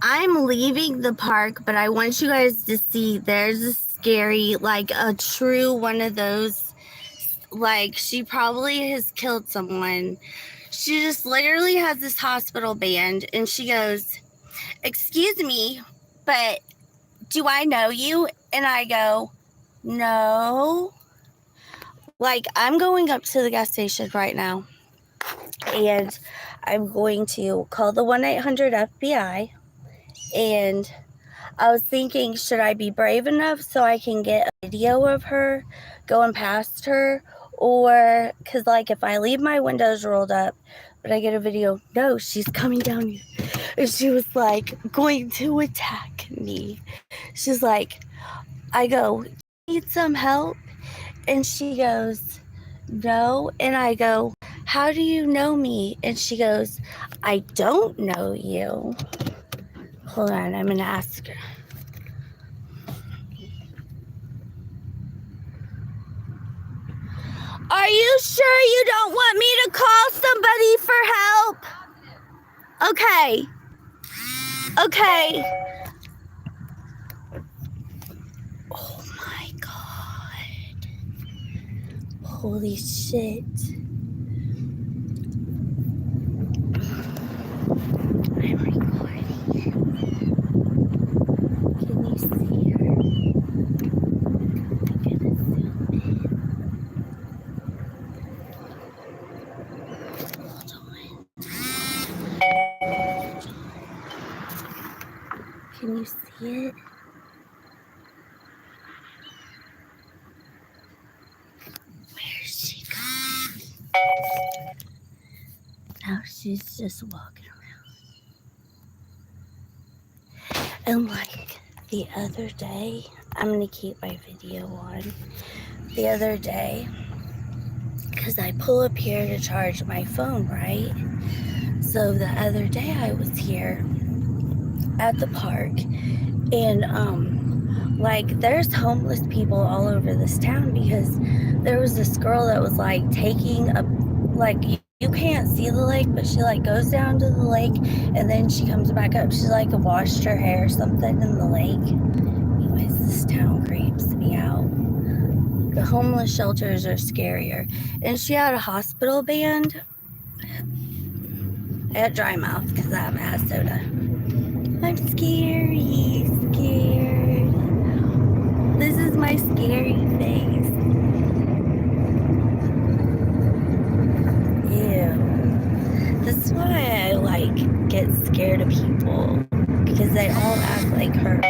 I'm leaving the park, but I want you guys to see there's a scary, like a true one of those, like she probably has killed someone. She just literally has this hospital band and she goes, "Excuse me, but do I know you?" And I go, "No." Like, I'm going up to the gas station right now and I'm going to call the 1-800-FBI. And I was thinking, should I be brave enough so I can get a video of her going past her? Or, because, like, if I leave my windows rolled up, but I get a video, no, she's coming down here. And she was, like, going to attack me. She's like, I go, "Need some help?" And she goes, "No." And I go, "How do you know me?" And she goes, "I don't know you." Hold on, I'm going to ask her. Are you sure you don't want me to call somebody for help? Okay. Okay. Oh my God. Holy shit. I'm recording. Can you see her? I'm gonna zoom in. Hold on. Can you see it? Where's she going? Now she's just walking around. And like the other day, I'm gonna keep my video on. The other day, because I pull up here to charge my phone, right? So the other day I was here at the park and like there's homeless people all over this town because there was this girl that was like taking a, like, you can't see the lake, but she like goes down to the lake and then she comes back up. She like washed her hair or something in the lake. Anyways, this town creeps me out. The homeless shelters are scarier. And she had a hospital band at Dry Mouth because I haven't had soda. I'm scary, scared. This is my scary face. Ew. That's why I like get scared of people because they all act like her.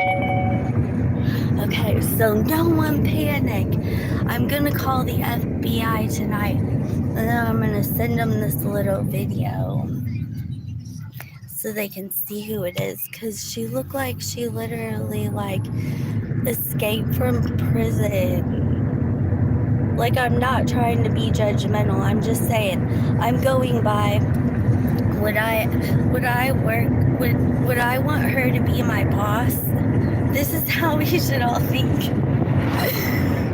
Okay, so no one panic. I'm gonna call the FBI tonight and then I'm gonna send them this little video so they can see who it is, because she looked like she literally like escaped from prison. Like, I'm not trying to be judgmental, I'm just saying, I'm going by, would I want her to be my boss? This is how we should all think.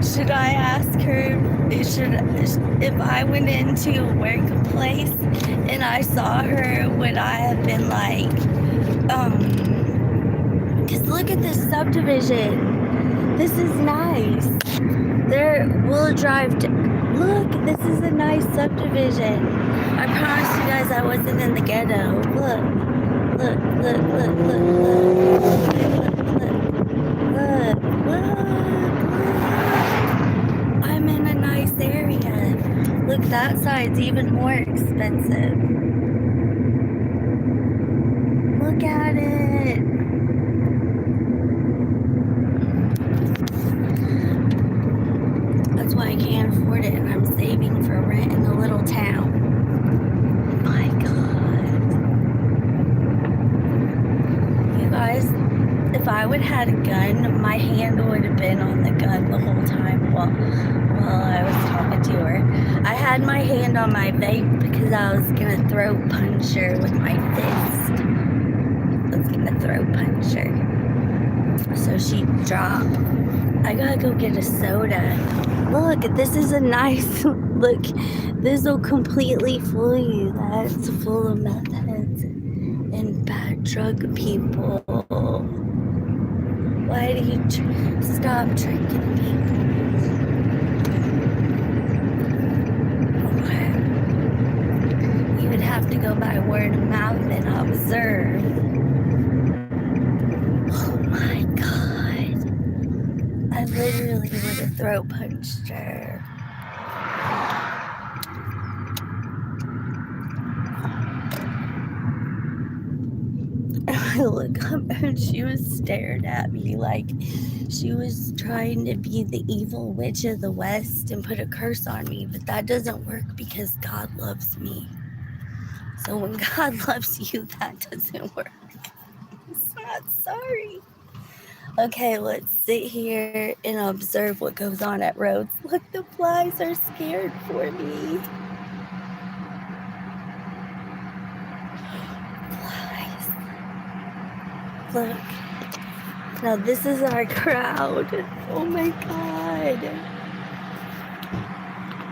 Should I ask her, if I went into a workplace and I saw her, would I have been like, because look at this subdivision. This is nice. We'll drive to, look, this is a nice subdivision. I promise you guys I wasn't in the ghetto. Look. I'm in a nice area. Look, that side's even more expensive. Look at it. That's why I can't afford it, and I'm saving for rent in the little town. My God. You guys, if I would have had a gun, my hand would have been on the gun the whole time while I was talking to her. I had my hand on my vape because I was gonna throw punch her with my fist. I was gonna throw punch her. So she dropped. I gotta go get a soda. Look, this is a nice, look, this will completely fool you. That's full of meth heads and bad drug people. Why do you stop tricking people? You would have to go by word of mouth and observe. Oh my God. I literally would have throat punched her. I look up and she was staring at me like she was trying to be the evil witch of the West and put a curse on me, but that doesn't work because God loves me. So when God loves you, that doesn't work. I'm not sorry. Okay, let's sit here and observe what goes on at Rhodes. Look, the flies are scared for me. Flies. Look. Now this is our crowd. Oh my God.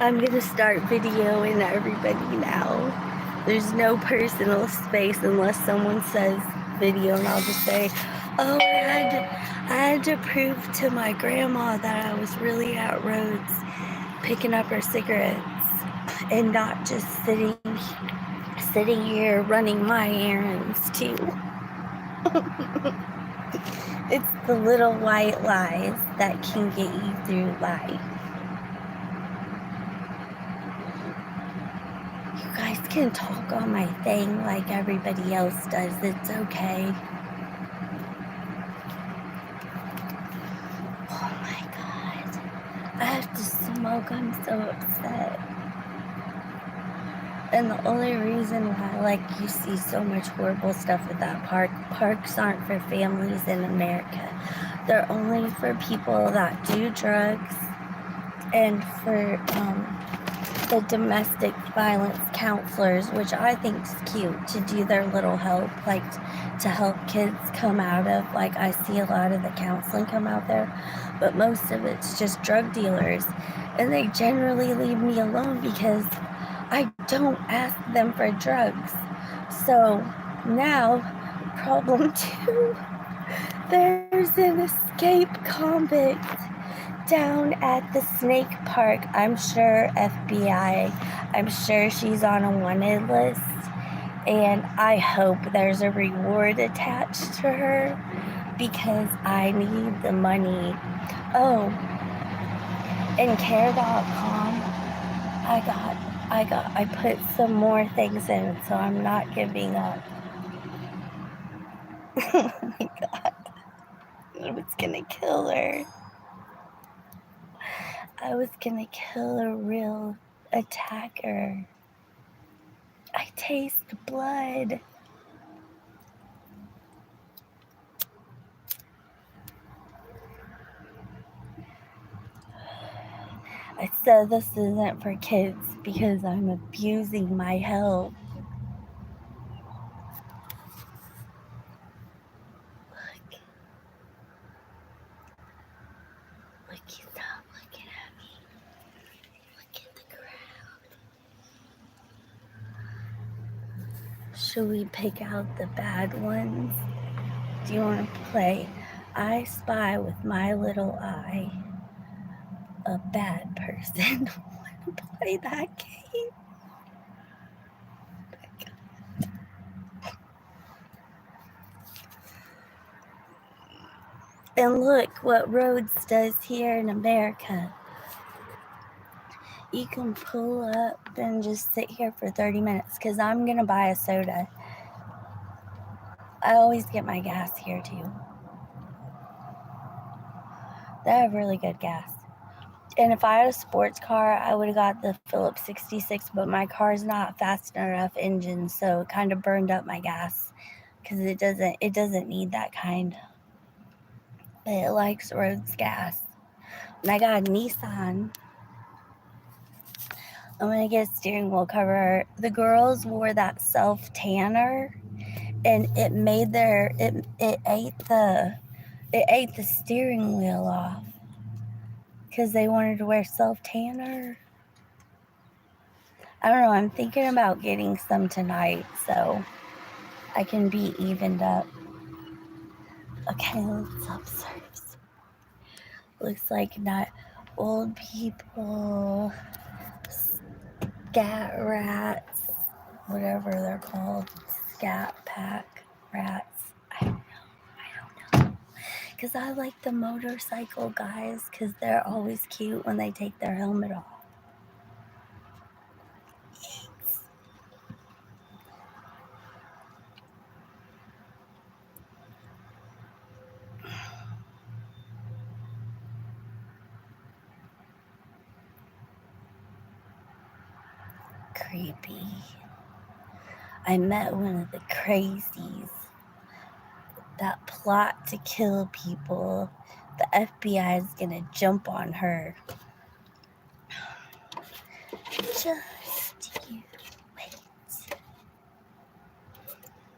I'm gonna start videoing everybody now. There's no personal space unless someone says video, and I'll just say, oh, I had to prove to my grandma that I was really at Rhodes picking up her cigarettes and not just sitting here running my errands too. It's the little white lies that can get you through life. You guys can talk on my thing like everybody else does. It's okay. Oh my God. I have to smoke. I'm so upset. And the only reason why, like, you see so much horrible stuff at that park, parks aren't for families in America. They're only for people that do drugs and for the domestic violence counselors, which I think is cute, to do their little help, like to help kids come out of, like I see a lot of the counseling come out there, but most of it's just drug dealers. And they generally leave me alone because I don't ask them for drugs. So now, problem 2, there's an escape convict down at the snake park. I'm sure FBI, I'm sure she's on a wanted list, and I hope there's a reward attached to her because I need the money. Oh, and care.com, I put some more things in, so I'm not giving up. Oh my God. I was gonna kill her. I was gonna kill a real attacker. I taste blood. I said this isn't for kids because I'm abusing my health. Look. Look, stop looking at me. Look at the crowd. Should we pick out the bad ones? Do you want to play I Spy with my little eye? A bad person. Want to play that game? And look what Rhodes does here in America. You can pull up and just sit here for 30 minutes because I'm going to buy a soda. I always get my gas here too. They have really good gas. And if I had a sports car, I would have got the Phillips 66, but my car's not fast enough engine, so it kind of burned up my gas because it doesn't need that kind. But it likes Rhodes gas. And I got a Nissan. I'm gonna get a steering wheel cover. The girls wore that self tanner, and it made it ate the steering wheel off because they wanted to wear self tanner. I don't know. I'm thinking about getting some tonight, so I can be evened up. Okay, let's observe. Looks like not old people, scat rats, whatever they're called, scat pack rats. I don't know. Because I like the motorcycle guys because they're always cute when they take their helmet off. Creepy. I met one of the crazies that plot to kill people. The FBI is gonna jump on her. Just you wait.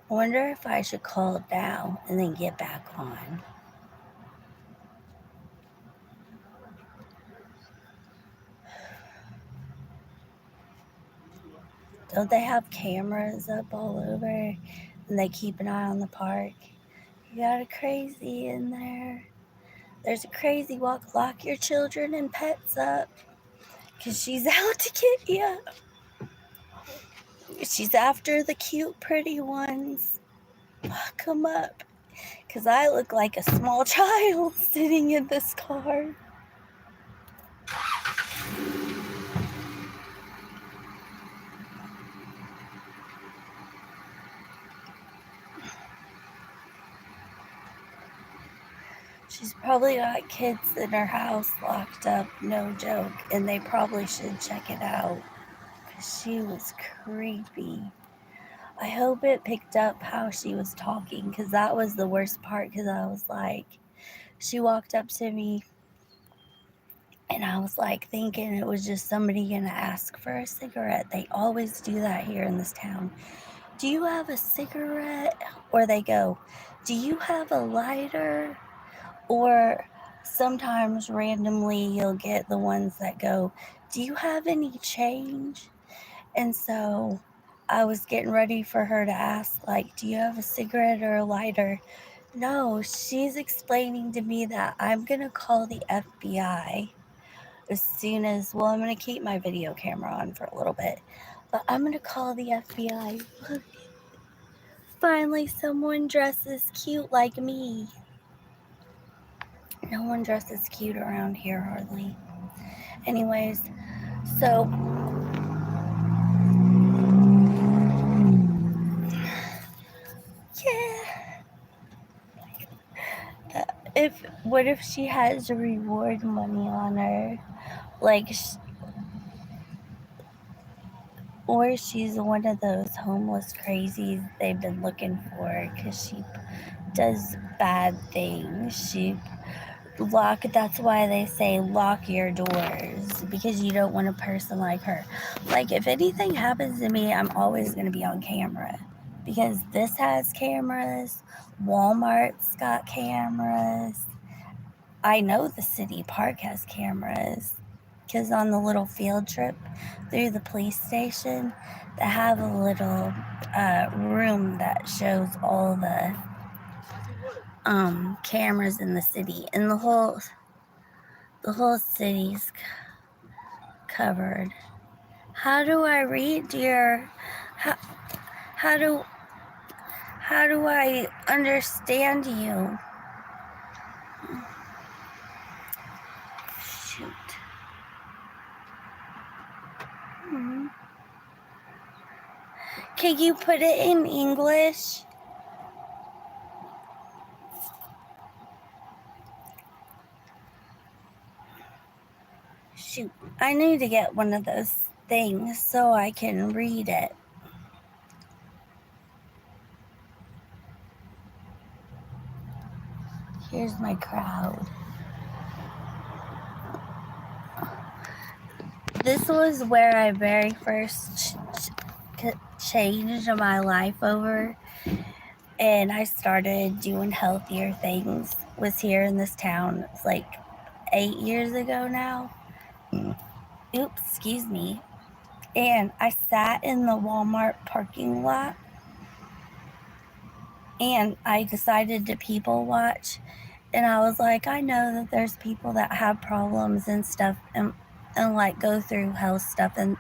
I wonder if I should call it down and then get back on. Don't they have cameras up all over and they keep an eye on the park? You got a crazy in there. There's a crazy walk. Lock your children and pets up because she's out to get you. She's after the cute, pretty ones. Lock them up because I look like a small child sitting in this car. She's probably got kids in her house locked up, no joke, and they probably should check it out because she was creepy. I hope it picked up how she was talking because that was the worst part because I was like, she walked up to me and I was like thinking it was just somebody gonna ask for a cigarette. They always do that here in this town. Do you have a cigarette? Or they go, do you have a lighter? Or sometimes randomly you'll get the ones that go, do you have any change? And so I was getting ready for her to ask, like, do you have a cigarette or a lighter? No, she's explaining to me that I'm going to call the FBI as soon as, well, I'm going to keep my video camera on for a little bit, but I'm going to call the FBI. Look, finally someone dresses cute like me. No one dresses cute around here hardly. Anyways, so yeah. What if she has reward money on her, like, or she's one of those homeless crazies they've been looking for because she does bad things. That's why they say lock your doors, because you don't want a person like her. Like, if anything happens to me, I'm always going to be on camera because this has cameras, Walmart's got cameras. I know the city park has cameras because on the little field trip through the police station, they have a little room that shows all the cameras in the city, and the whole city's covered. How do I read your? How do I understand you? Shoot. Can you put it in English? Shoot, I need to get one of those things so I can read it. Here's my crowd. This was where I very first changed my life over, and I started doing healthier things. Was here in this town. It's like 8 years ago now. Oops, excuse me. And I sat in the Walmart parking lot And I decided to people watch, and I was like, I know that there's people that have problems and stuff, and like go through health stuff, and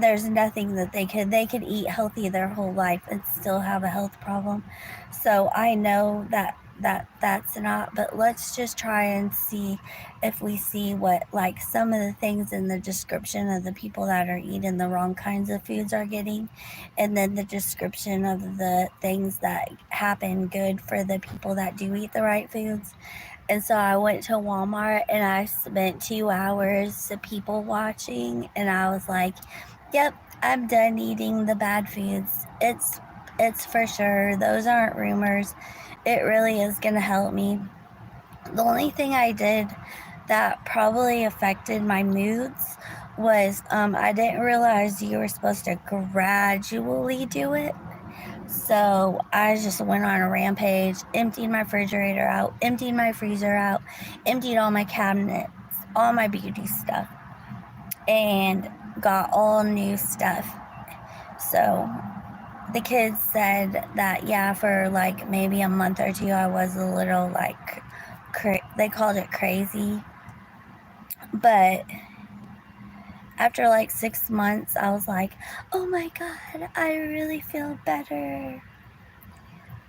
there's nothing that they could eat healthy their whole life and still have a health problem. So I know that's not, but let's just try and see if we see what, like, some of the things in the description of the people that are eating the wrong kinds of foods are getting, and then the description of the things that happen good for the people that do eat the right foods. And so I went to Walmart and I spent 2 hours people watching, and I was like, yep, I'm done eating the bad foods. It's for sure. Those aren't rumors. It really is gonna help me. The only thing I did that probably affected my moods was I didn't realize you were supposed to gradually do it. So I just went on a rampage, emptied my refrigerator out, emptied my freezer out, emptied all my cabinets, all my beauty stuff, and got all new stuff. So the kids said that, yeah, for like maybe a month or two, I was a little like, they called it crazy. But after like 6 months, I was like, oh my God, I really feel better.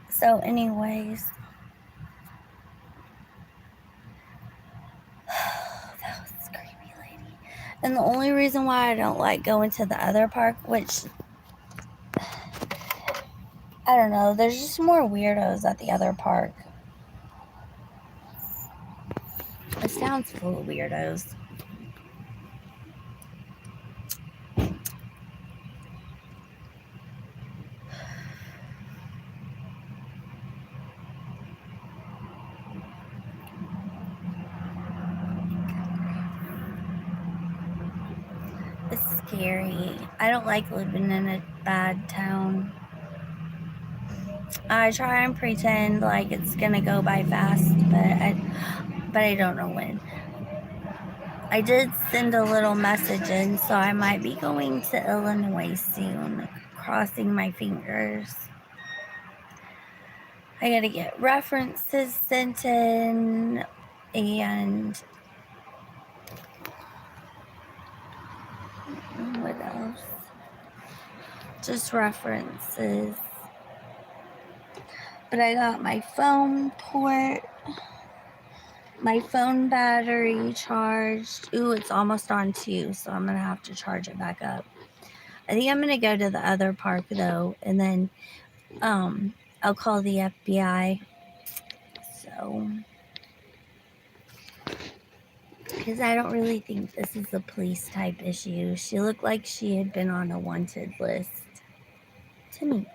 So, anyways, that was creepy lady. And the only reason why I don't like going to the other park, which I don't know, there's just more weirdos at the other park. This town's full of weirdos. It's scary. I don't like living in a bad town. I try and pretend like it's gonna go by fast, but I don't know when. I did send a little message in, so I might be going to Illinois soon. Crossing my fingers. I gotta get references sent in, and what else? Just references. But I got my phone port, my phone battery charged. Ooh, it's almost on 2, so I'm gonna have to charge it back up. I think I'm gonna go to the other park though, and then I'll call the FBI. So, because I don't really think this is a police type issue. She looked like she had been on a wanted list to me.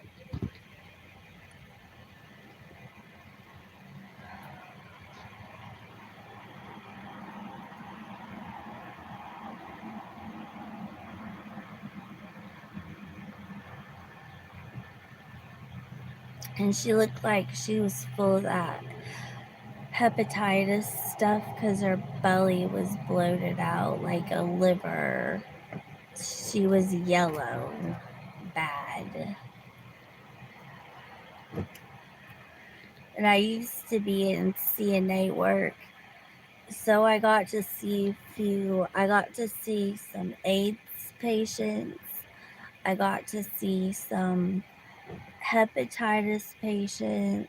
And she looked like she was full of that hepatitis stuff because her belly was bloated out like a liver. She was yellow, bad. And I used to be in CNA work, so I got to see some AIDS patients. I got to see some hepatitis patients.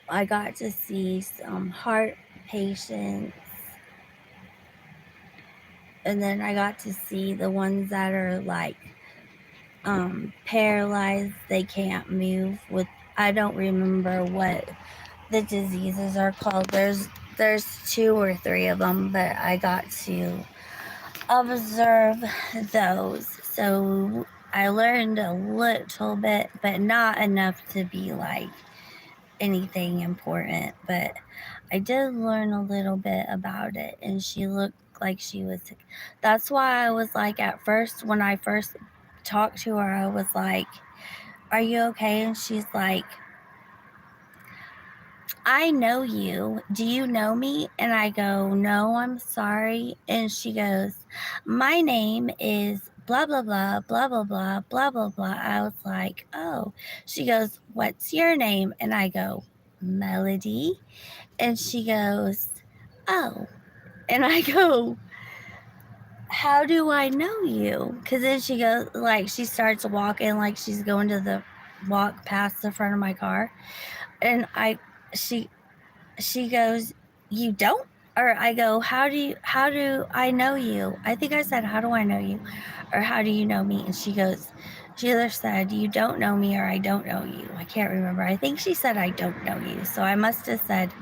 I got to see some heart patients. And then I got to see the ones that are like paralyzed, they can't move with, I don't remember what the diseases are called. There's 2 or 3 of them, but I got to observe those. So I learned a little bit, but not enough to be like anything important. But I did learn a little bit about it, and she looked like she was sick. That's why I was like, at first, when I first talked to her, I was like, are you okay? And she's like, I know you. Do you know me? And I go, no, I'm sorry. And she goes, my name is blah, blah, blah, blah, blah, blah, blah, blah, blah. I was like, oh. She goes, what's your name? And I go, Melody. And she goes, oh. And I go, how do I know you? Because then she goes, like, she starts walking like she's going to the walk past the front of my car. And she goes, you don't? Or I go, how do I know you? I think I said, how do I know you? Or how do you know me? And she either said, you don't know me, or I don't know you. I can't remember. I think she said, I don't know you. So I must have said,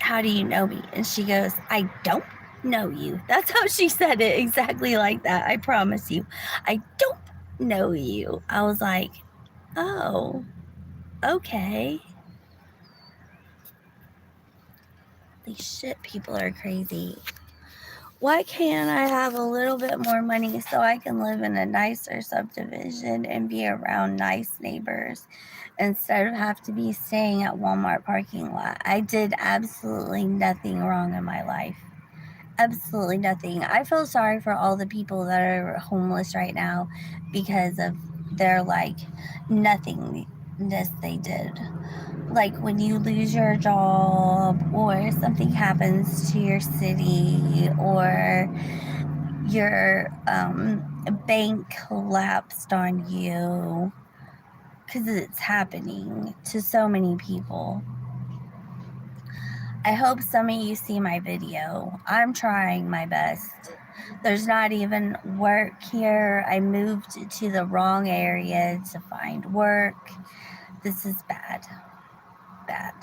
how do you know me? And she goes, I don't know you. That's how she said it, exactly like that. I promise you. I don't know you. I was like, oh, okay. Holy shit, people are crazy. Why can't I have a little bit more money so I can live in a nicer subdivision and be around nice neighbors instead of have to be staying at Walmart parking lot? I did absolutely nothing wrong in my life. Absolutely nothing. I feel sorry for all the people that are homeless right now because of their like nothingness they did. Like when you lose your job or something happens to your city or your bank collapsed on you, because it's happening to so many people. I hope some of you see my video. I'm trying my best. There's not even work here. I moved to the wrong area to find work. This is bad. Bad.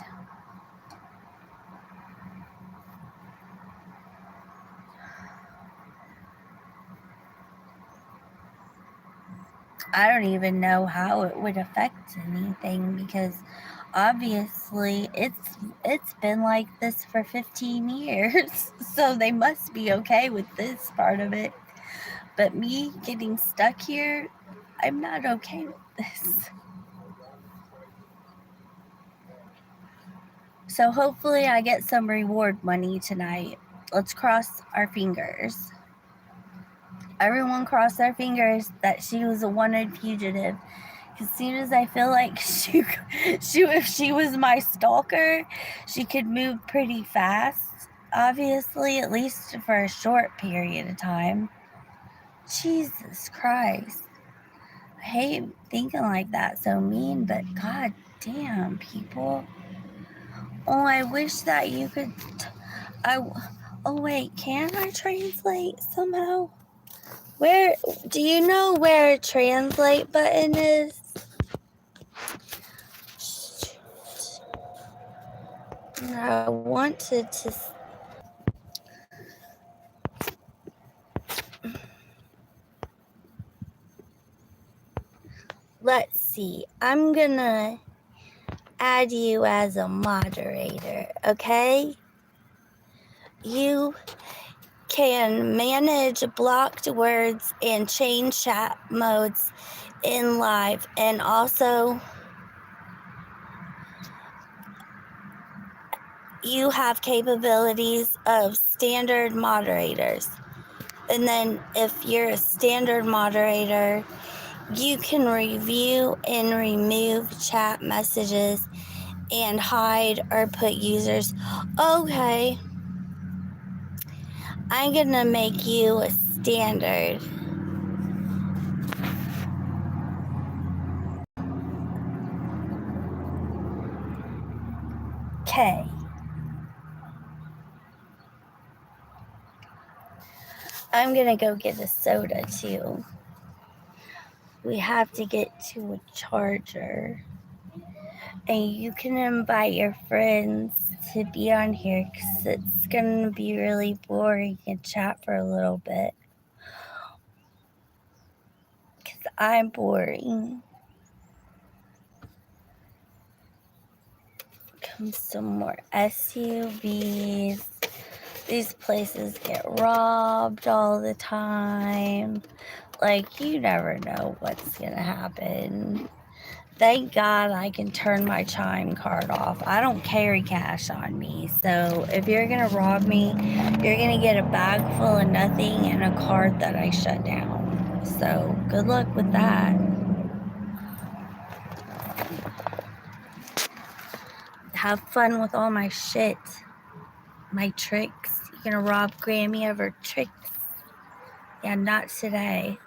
I don't even know how it would affect anything because obviously it's been like this for 15 years. So they must be okay with this part of it. But me getting stuck here, I'm not okay with this. So hopefully I get some reward money tonight. Let's cross our fingers. Everyone cross their fingers that she was a wanted fugitive. As soon as I feel like if she was my stalker, she could move pretty fast. Obviously, at least for a short period of time. Jesus Christ. I hate thinking like that, so mean, but god damn, people. Oh, I wish that you could. Oh, wait, can I translate somehow? Where do you know where a translate button is? I wanted to. Let's see. I'm gonna add you as a moderator, okay? You can manage blocked words and change chat modes in live, and also you have capabilities of standard moderators. And then if you're a standard moderator, you can review and remove chat messages and hide or put users. Okay, I'm gonna make you a standard. Okay. I'm gonna go get a soda too. We have to get to a charger. And you can invite your friends to be on here because it's gonna be really boring and chat for a little bit. Because I'm boring. Come some more SUVs. These places get robbed all the time. Like, you never know what's gonna happen. Thank God I can turn my chime card off. I don't carry cash on me. So if you're gonna rob me, you're gonna get a bag full of nothing and a card that I shut down. So good luck with that. Have fun with all my shit. My tricks. You're gonna rob Grammy of her tricks. Yeah, not today.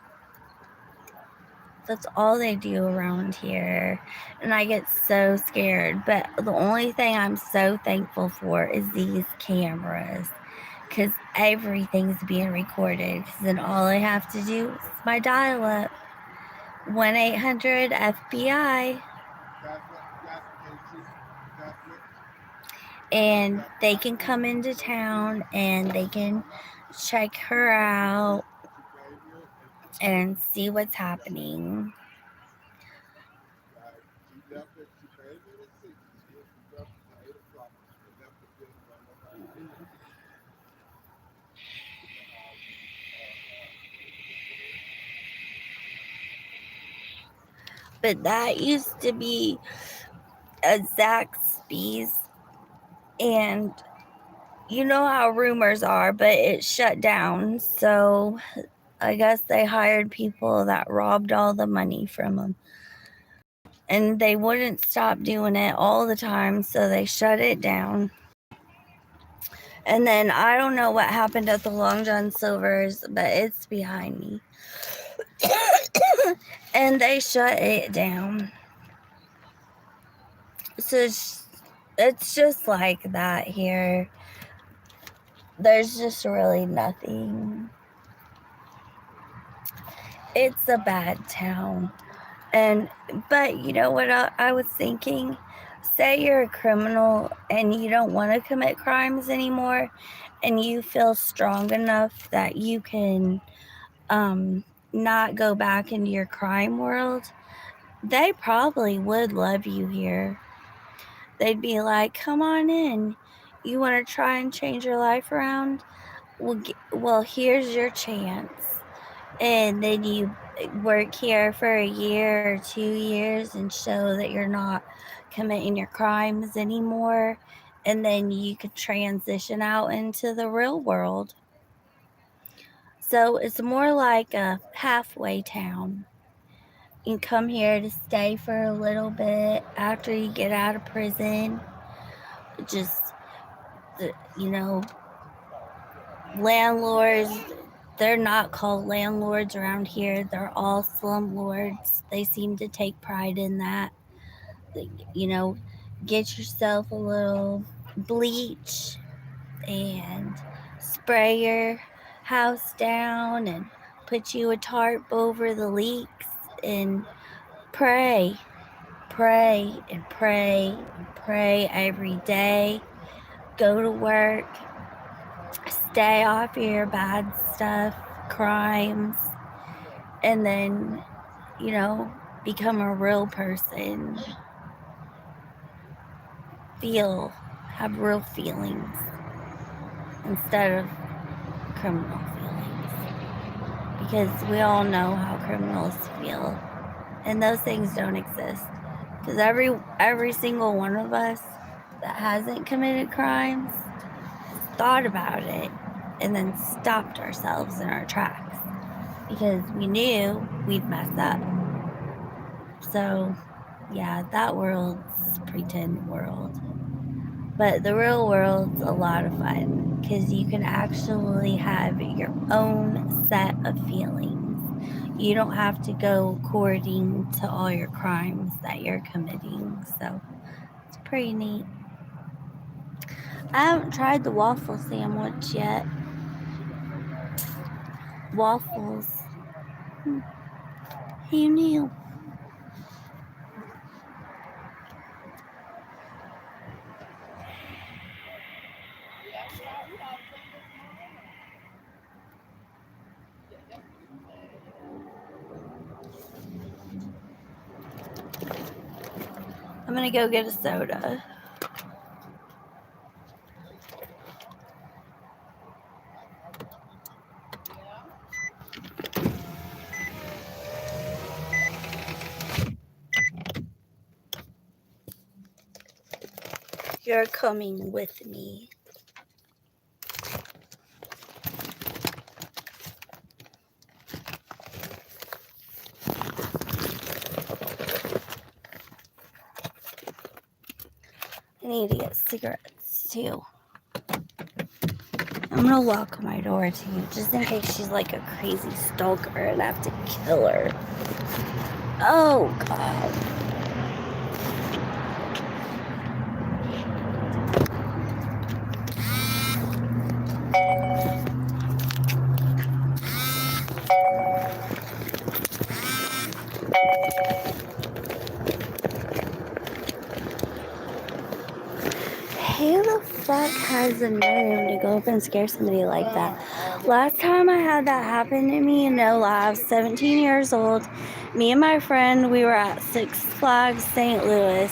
That's all they do around here. And I get so scared. But the only thing I'm so thankful for is these cameras. Because everything's being recorded. Then all I have to do is my dial up. 1-800-FBI. And they can come into town and they can check her out and see what's happening. But that used to be a Zaxby's, and you know how rumors are, but it shut down. So I guess they hired people that robbed all the money from them. And they wouldn't stop doing it all the time, so they shut it down. And then I don't know what happened at the Long John Silver's, but it's behind me. And they shut it down. So it's just like that here. There's just really nothing. It's a bad town. But you know what I was thinking? Say you're a criminal and you don't want to commit crimes anymore, and you feel strong enough that you can not go back into your crime world, they probably would love you here. They'd be like, come on in. You want to try and change your life around? Well, here's your chance. And then you work here for a year or 2 years and show that you're not committing your crimes anymore. And then you could transition out into the real world. So it's more like a halfway town. You come here to stay for a little bit after you get out of prison. Just, you know, landlords, they're not called landlords around here. They're all slumlords. They seem to take pride in that. You know, get yourself a little bleach and spray your house down and put you a tarp over the leaks and pray and pray and pray every day. Go to work, stay off your bad stuff, crimes, and then, you know, become a real person. Have real feelings instead of criminal feelings. Because we all know how criminals feel. And those things don't exist. Because every single one of us that hasn't committed crimes thought about it and then stopped ourselves in our tracks because we knew we'd mess up. So yeah, that world's a pretend world, but the real world's a lot of fun because you can actually have your own set of feelings. You don't have to go according to all your crimes that you're committing. So it's pretty neat. I haven't tried the waffle sandwich yet. Waffles. Who knew? I'm gonna go get a soda. You're coming with me. I need to get cigarettes too. I'm gonna lock my door too, just in case she's like a crazy stalker and I have to kill her. Oh God. Who the fuck has the nerve to go up and scare somebody like that? Last time I had that happen to me, no lie, I was 17 years old. Me and my friend, we were at Six Flags St. Louis,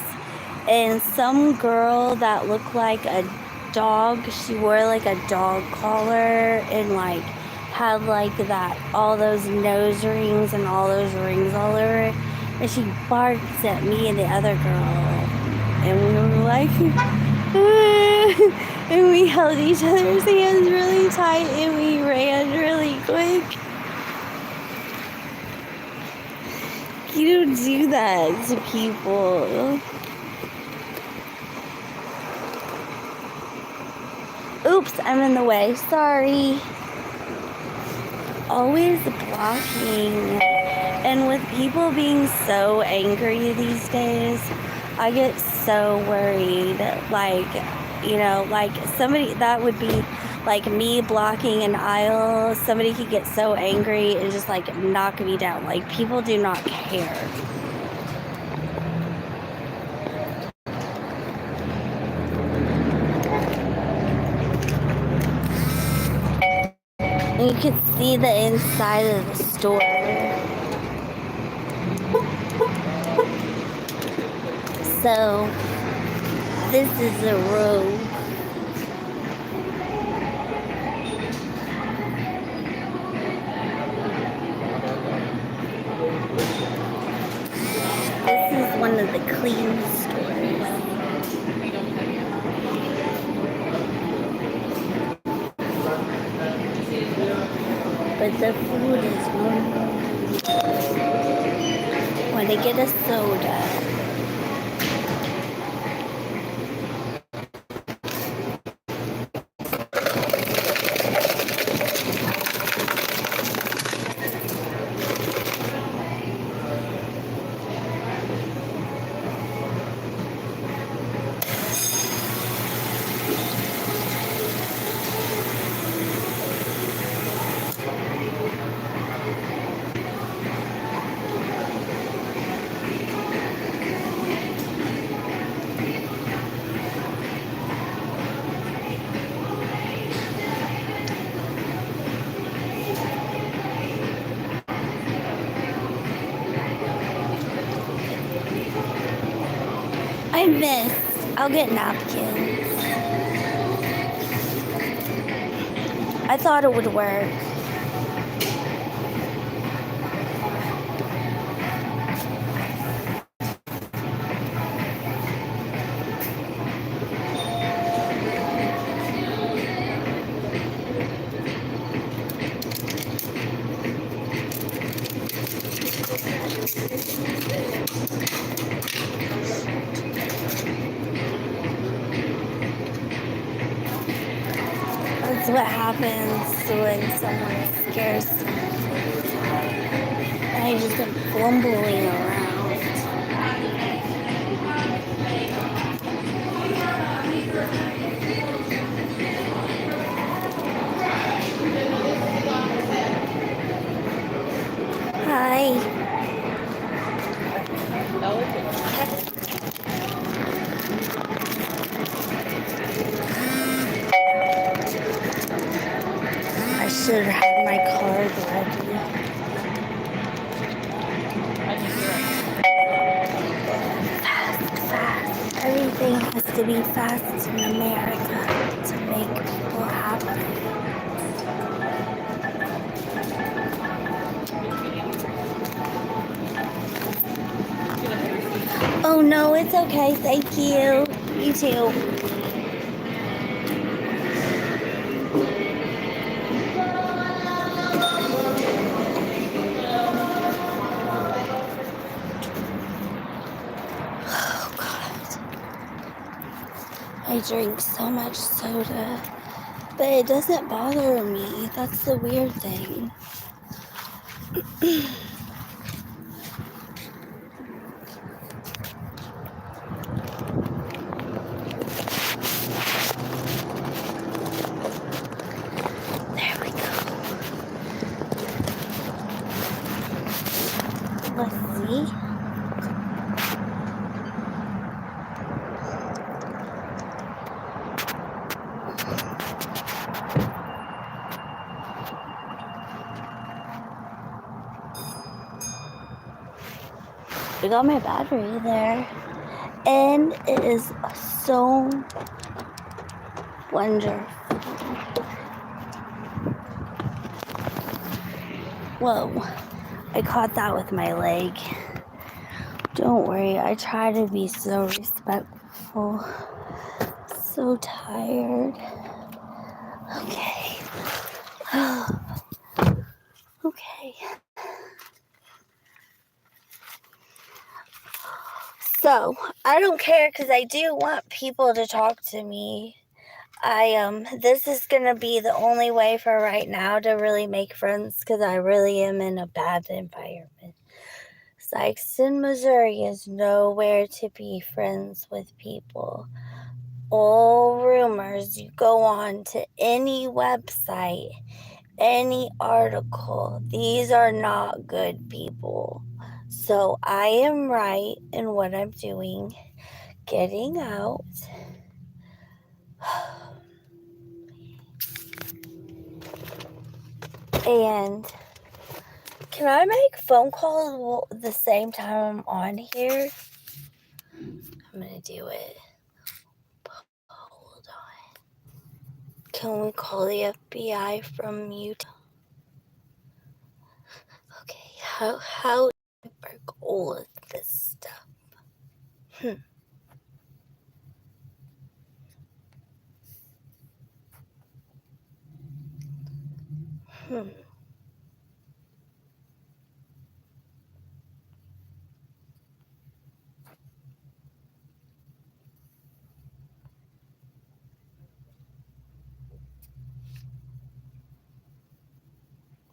and some girl that looked like a dog, she wore like a dog collar and like had like that, all those nose rings and all those rings all over it. And she barks at me and the other girl. And we were like, and we held each other's hands really tight and we ran really quick. You don't do that to people. Oops, I'm in the way. Sorry. Always blocking. And with people being so angry these days, I get so worried. Like, you know, like somebody that would be like me blocking an aisle. Somebody could get so angry and just like knock me down. Like, people do not care. You can see the inside of the store. So, this is a road. This is one of the clean stores. But the food is normal. When I get a soda. I missed. I'll get napkins. I thought it would work. That's what happens when someone scares me. And I just am fumbling around. Hi. I should have had my card ready. Fast. Everything has to be fast in America to make people happy. Oh no, it's okay. Thank you. You too. Oh God. I drink so much soda, but it doesn't bother me. That's the weird thing. There we go. Let's see. I got my battery there, and it is so wonderful. Whoa, I caught that with my leg. Don't worry, I try to be so respectful. So tired. Okay. Okay. So, I don't care because I do want people to talk to me. This is gonna be the only way for right now to really make friends because I really am in a bad environment. Sikeston, Missouri is nowhere to be friends with people. All rumors, you go on to any website, any article, these are not good people. So I am right in what I'm doing, getting out. And can I make phone calls the same time I'm on here? I'm gonna do it. Hold on. Can we call the FBI from Utah? Okay, how do I work all of this stuff?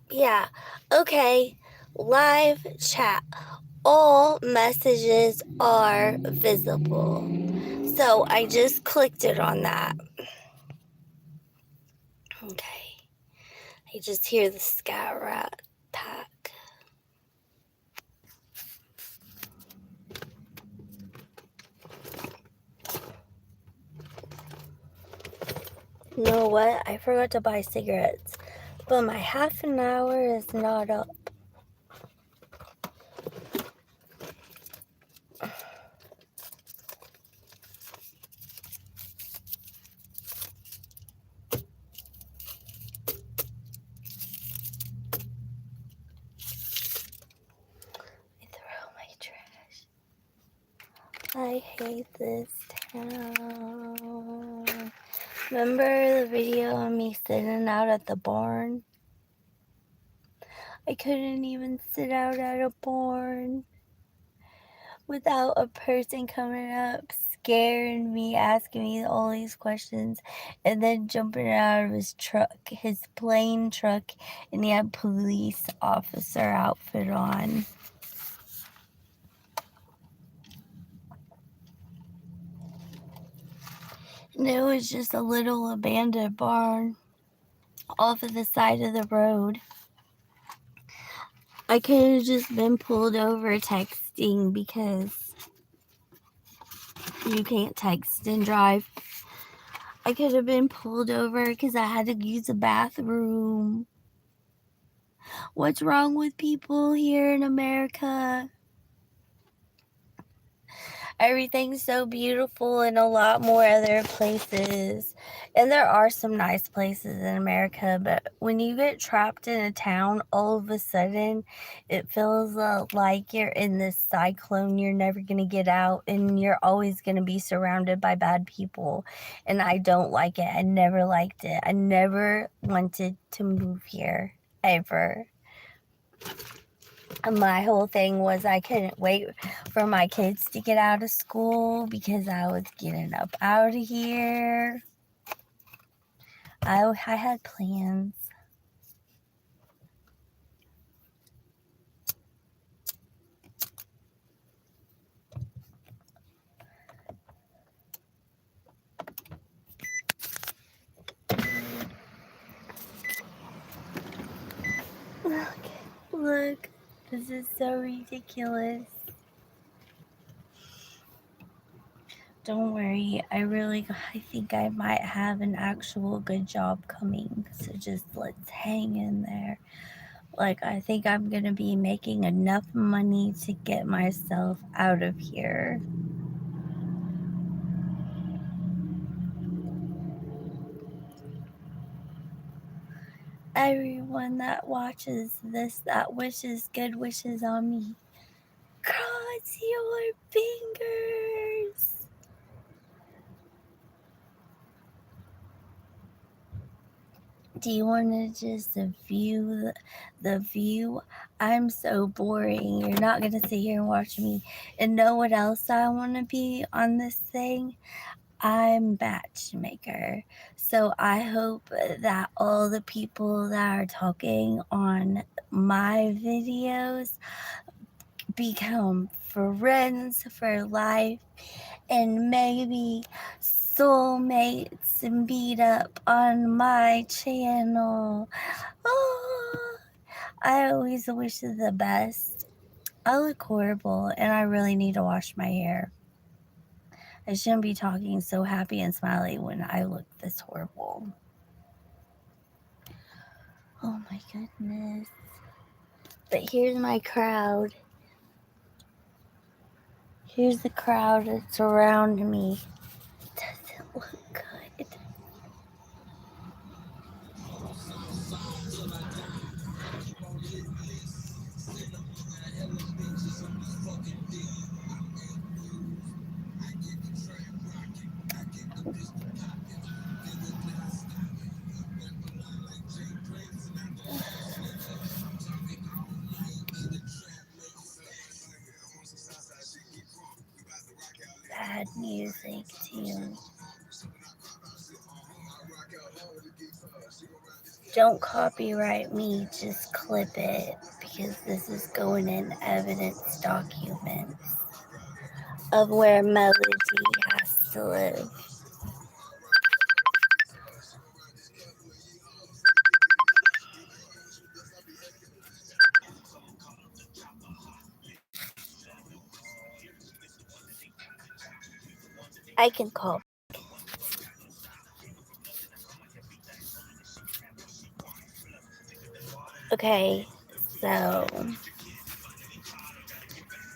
Yeah, okay. Live chat. All messages are visible. So I just clicked it on that. Okay. I just hear the Scat Rat Pack. You know what? I forgot to buy cigarettes. But my half an hour is not up. Throw my trash. I hate this town. Remember the video of me sitting out at the barn? I couldn't even sit out at a barn without a person coming up, scaring me, asking me all these questions, and then jumping out of his truck, his plain truck, and he had police officer outfit on. And it was just a little abandoned barn off of the side of the road. I could have just been pulled over texting because you can't text and drive. I could have been pulled over because I had to use the bathroom. What's wrong with people here in America? Everything's so beautiful in a lot more other places. And there are some nice places in America, but when you get trapped in a town, all of a sudden, it feels like you're in this cyclone. You're never going to get out, and you're always going to be surrounded by bad people. And I don't like it. I never liked it. I never wanted to move here, ever. my whole thing was I couldn't wait for my kids to get out of school because I was getting up out of here. I had plans. Look, this is so ridiculous. Don't worry, I think I might have an actual good job coming, so just let's hang in there. Like, I think I'm gonna be making enough money to get myself out of here. Everyone that watches this, that wishes good wishes on me, cross your fingers. Do you want to just view the view? I'm so boring. You're not going to sit here and watch me and know what else I want to be on this thing. I'm matchmaker. So I hope that all the people that are talking on my videos become friends for life and maybe soulmates meet up on my channel. Oh, I always wish the best. I look horrible and I really need to wash my hair. I shouldn't be talking so happy and smiley when I look this horrible. Oh my goodness. But here's my crowd. Here's the crowd that's around me. Doesn't look good. Bad music too. Don't copyright me, just clip it because this is going in evidence documents of where Melody has to live. I can call. Okay, so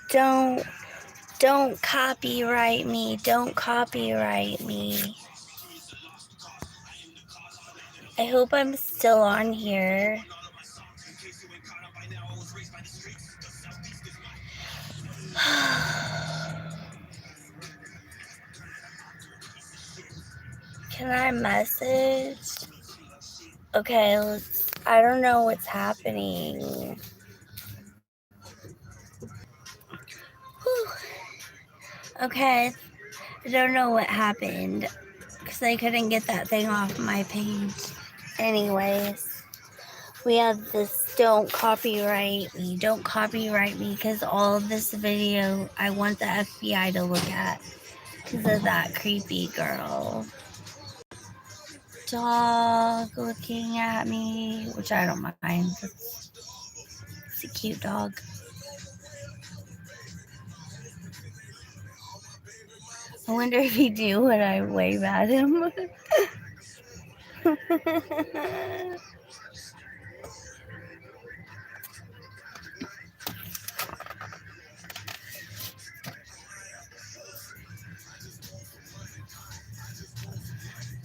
don't copyright me. Don't copyright me. I hope I'm still on here. Can I message? Okay, I don't know what's happening. Whew. Okay, I don't know what happened because I couldn't get that thing off my page. Anyways, we have this don't copyright me because all of this video I want the FBI to look at because of that creepy girl. Dog looking at me, which I don't mind. It's a cute dog. I wonder if he do when I wave at him.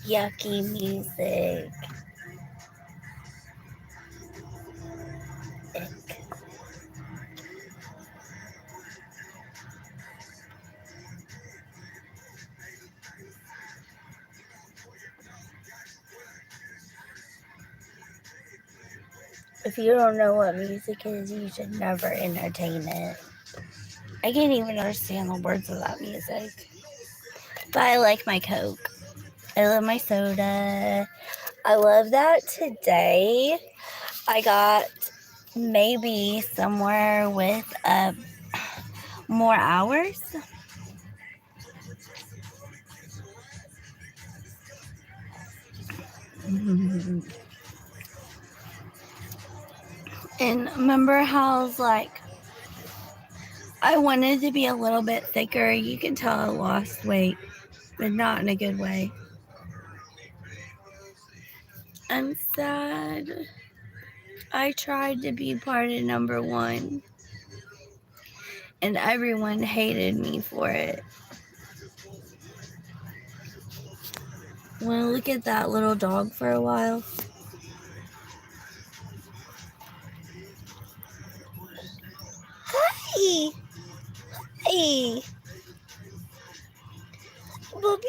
Yucky music. Ick. If you don't know what music is, you should never entertain it. I can't even understand the words of that music. But I like my Coke. I love my soda. I love that today I got maybe somewhere with more hours. And remember how I was like, I wanted to be a little bit thicker. You can tell I lost weight, but not in a good way. I'm sad. I tried to be part of number one, and everyone hated me for it. Want to look at that little dog for a while? Hi! Hi! Bobby?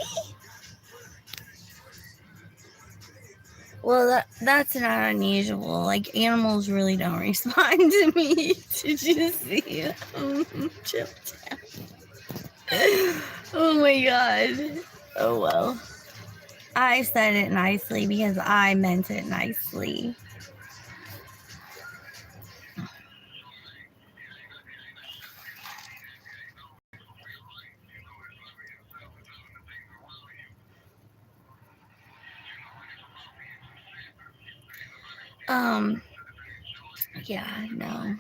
Well, that's not unusual. Like, animals really don't respond to me. Did you see him? Chill down. Oh my god. Oh well. I said it nicely because I meant it nicely. Yeah, no.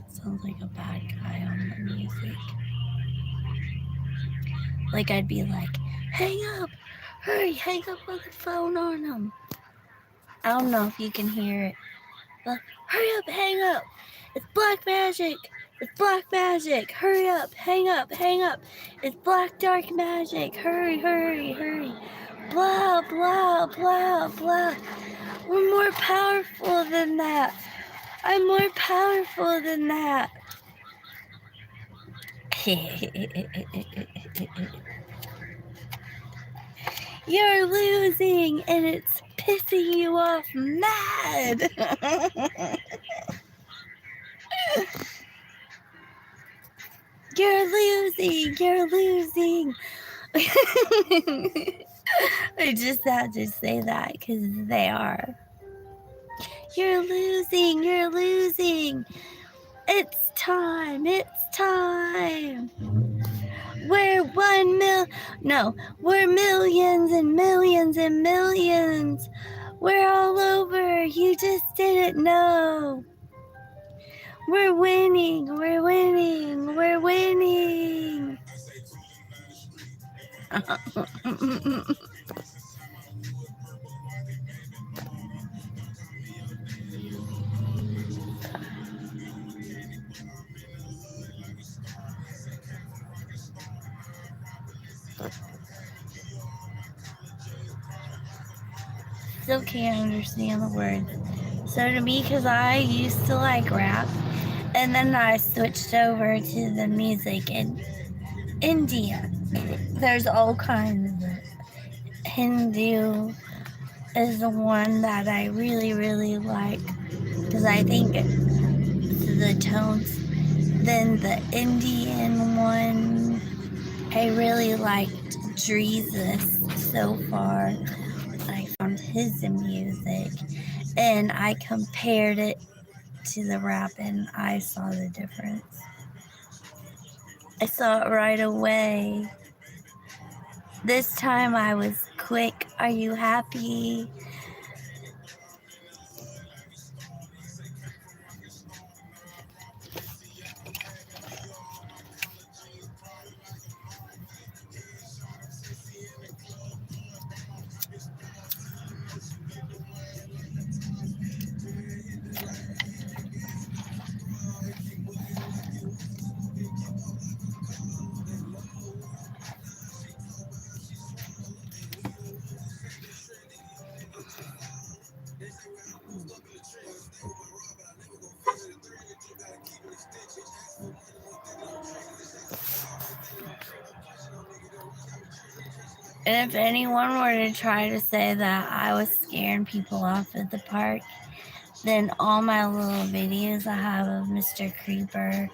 Sounds like a bad guy on the music. Like I'd be like, hang up! Hurry, hang up on the phone on him. I don't know if you can hear it. But hurry up, hang up! It's black magic! It's black magic! Hurry up, hang up, hang up! It's black dark magic! Hurry, hurry, hurry! Blah, blah, blah, blah! We're more powerful than that! I'm more powerful than that! You're losing and it's pissing you off mad! You're losing! You're losing! I just had to say that because they are. You're losing! You're losing! It's time! It's time! We're we're millions and millions and millions. We're all over. You just didn't know. We're winning. We're winning. We're winning. Still can't understand the words. So to me, because I used to like rap, and then I switched over to the music in India. There's all kinds of it. Hindu is the one that I really, really like because I think the tones. Then the Indian one, I really liked Dreezus so far. I found his music and I compared it to the rap and I saw the difference. I saw it right away. This time I was quick. Are you happy? And if anyone were to try to say that I was scaring people off at the park, then all my little videos I have of Mr. Creeper,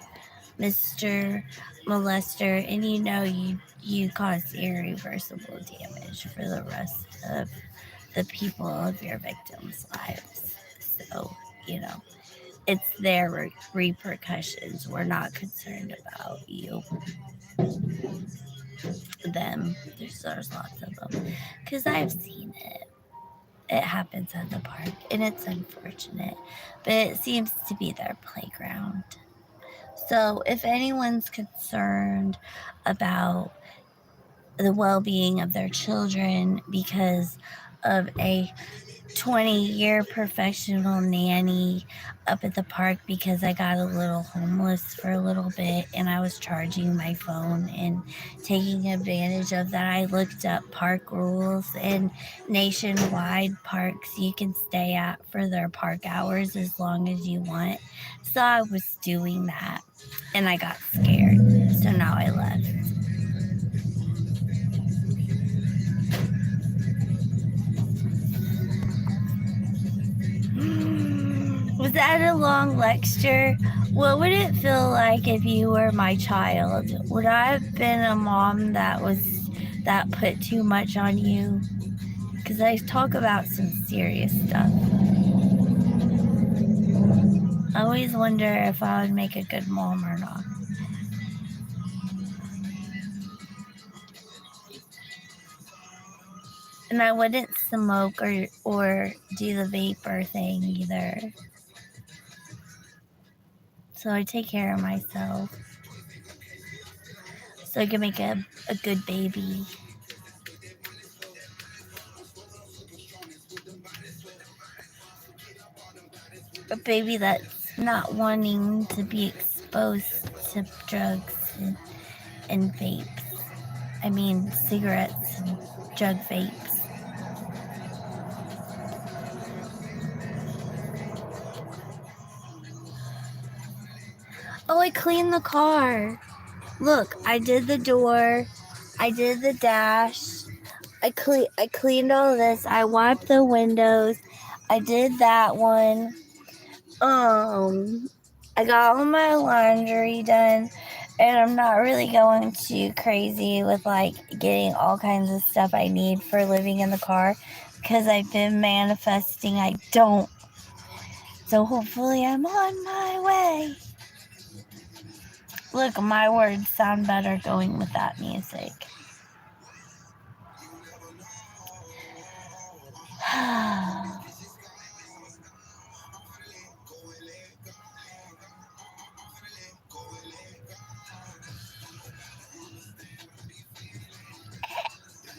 Mr. Molester, and you cause irreversible damage for the rest of the people of your victims' lives. So, it's their repercussions. We're not concerned about them. There's lots of them. Because I've seen it. It happens at the park, and it's unfortunate. But it seems to be their playground. So if anyone's concerned about the well-being of their children because of a 20-year professional nanny up at the park, because I got a little homeless for a little bit and I was charging my phone and taking advantage of that, I looked up park rules, and nationwide parks you can stay at for their park hours as long as you want. So I was doing that and I got scared. So now I left. Was that a long lecture? What would it feel like if you were my child? Would I have been a mom that put too much on you? Because I talk about some serious stuff. I always wonder if I would make a good mom or not. And I wouldn't smoke or do the vapor thing either. So I take care of myself. So I can make a good baby. A baby that's not wanting to be exposed to drugs and vapes. I mean, cigarettes and drug vapes. Oh, I cleaned the car. Look, I did the door. I did the dash. I cleaned all this. I wiped the windows. I did that one. I got all my laundry done, and I'm not really going too crazy with like getting all kinds of stuff I need for living in the car, because I've been manifesting I don't. So hopefully I'm on my way. Look, my words sound better going with that music.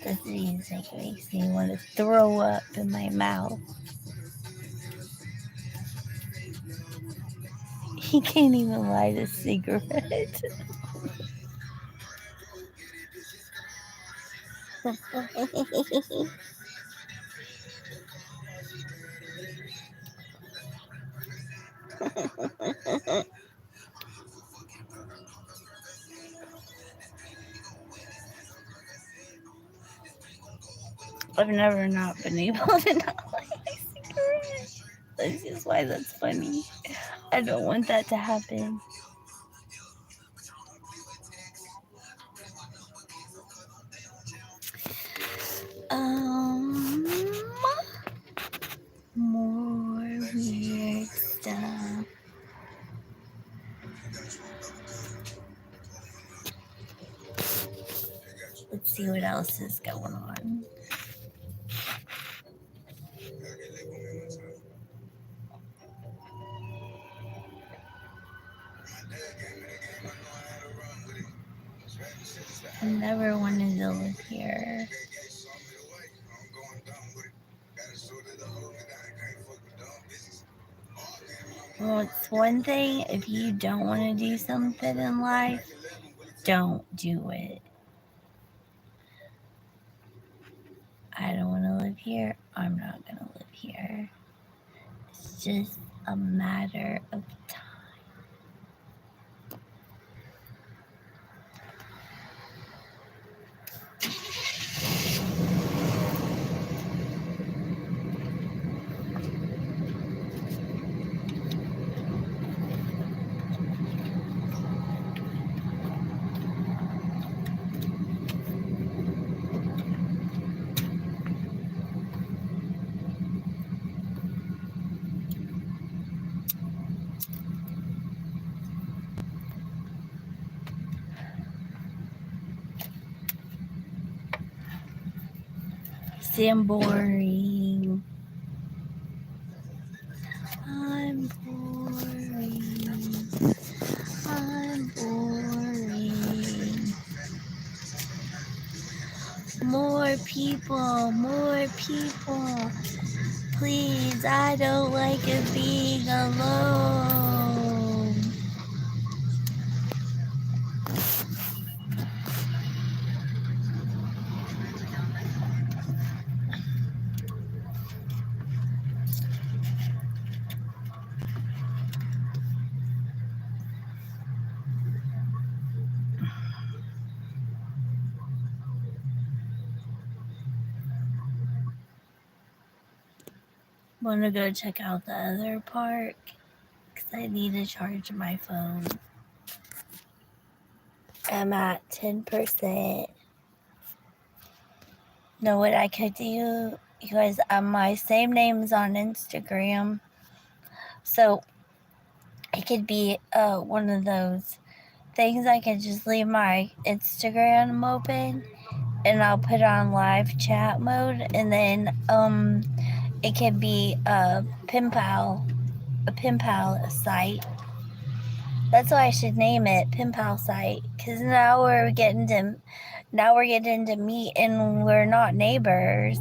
This music makes me want to throw up in my mouth. He can't even light a cigarette. I've never not been able to not light a cigarette. That's just why that's funny. I don't want that to happen. More weird stuff. Let's see what else is going on. I never wanted to live here. Well, it's one thing if you don't want to do something in life, don't do it. I don't want to live here. I'm not going to live here. It's just a matter of time. see I'm boring. I'm boring. I'm boring. More people, more people. Please, I don't like it being alone. Want to go check out the other park? Because I need to charge my phone. I'm at 10%. Know what I could do? You guys, my same name's on Instagram. So it could be one of those things I could just leave my Instagram open and I'll put on live chat mode, and then it could be a pen pal site. That's why I should name it pen pal site, because now we're getting to meet and we're not neighbors.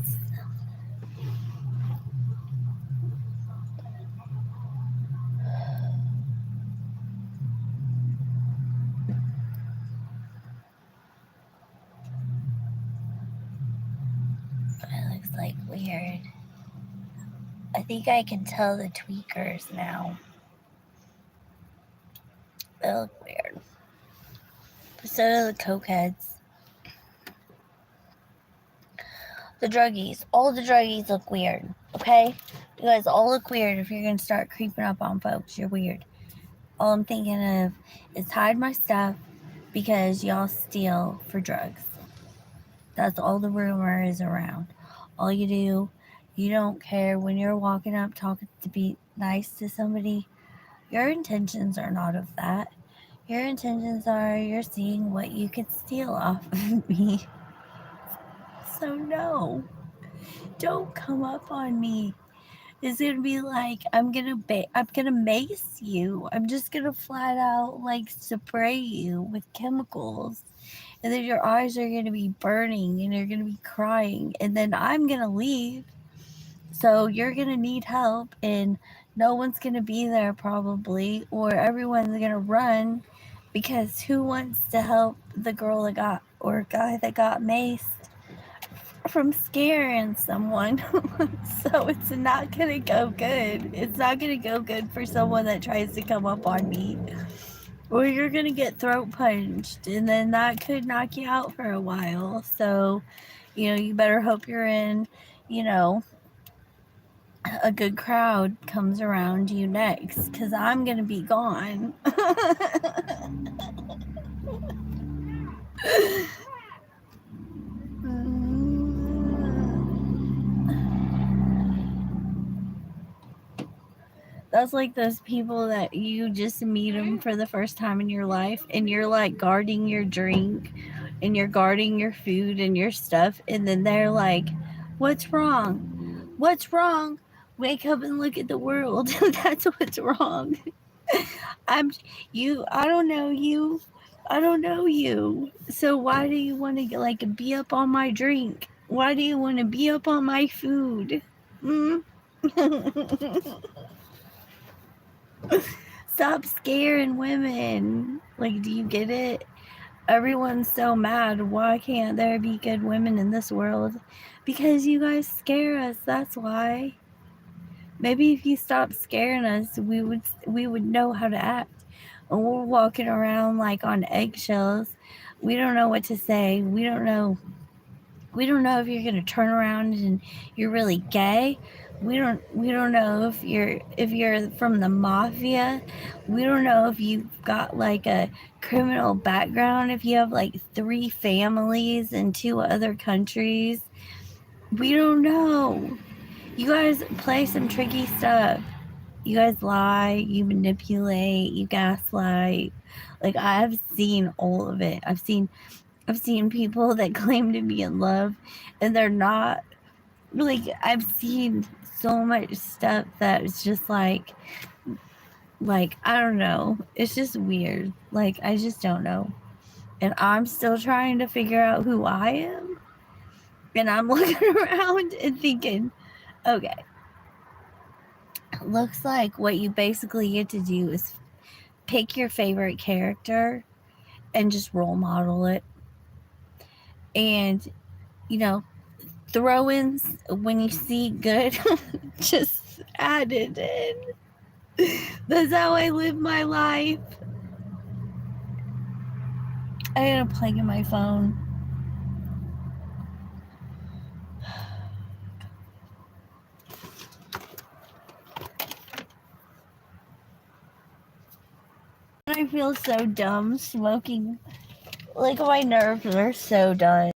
It looks like weird. I think I can tell the tweakers now. They look weird. But so do the cokeheads. The druggies. All the druggies look weird. Okay? You guys all look weird if you're going to start creeping up on folks. You're weird. All I'm thinking of is hide my stuff because y'all steal for drugs. That's all the rumor is around. All you do, you don't care when you're walking up talking to be nice to somebody. Your intentions are not of that. Your intentions are you're seeing what you could steal off of me. So no, don't come up on me. It's gonna be like I'm gonna mace you. I'm just gonna flat out like spray you with chemicals, and then your eyes are gonna be burning and you're gonna be crying, and then I'm gonna leave. So you're gonna need help, and no one's gonna be there probably, or everyone's gonna run, because who wants to help the girl that got or guy that got maced from scaring someone? So it's not gonna go good. It's not gonna go good for someone that tries to come up on me. Or you're gonna get throat punched, and then that could knock you out for a while. So, you better hope you're in, a good crowd comes around you next, because I'm gonna be gone. That's like those people that you just meet them for the first time in your life, and you're like guarding your drink and you're guarding your food and your stuff, and then they're like, "What's wrong? What's wrong? Wake up and look at the world." That's what's wrong. I don't know you. I don't know you. So why do you want to like be up on my drink? Why do you want to be up on my food? Stop scaring women. Like, do you get it? Everyone's so mad. Why can't there be good women in this world? Because you guys scare us. That's why. Maybe if you stopped scaring us, we would know how to act. And we're walking around like on eggshells. We don't know what to say. We don't know if you're gonna turn around and you're really gay. We don't know if you're from the mafia. We don't know if you've got like a criminal background, if you have like 3 families in 2 other countries. We don't know. You guys play some tricky stuff. You guys lie, you manipulate, you gaslight. Like, I've seen all of it. I've seen people that claim to be in love and they're not. like I've seen so much stuff that it's just like I don't know. It's just weird. Like I just don't know. And I'm still trying to figure out who I am. And I'm looking around and thinking, okay, looks like what you basically get to do is pick your favorite character and just role model it. And, you know, throw in when you see good, just add it in. That's how I live my life. I had a plug in my phone. I feel so dumb smoking. Like my nerves are so done.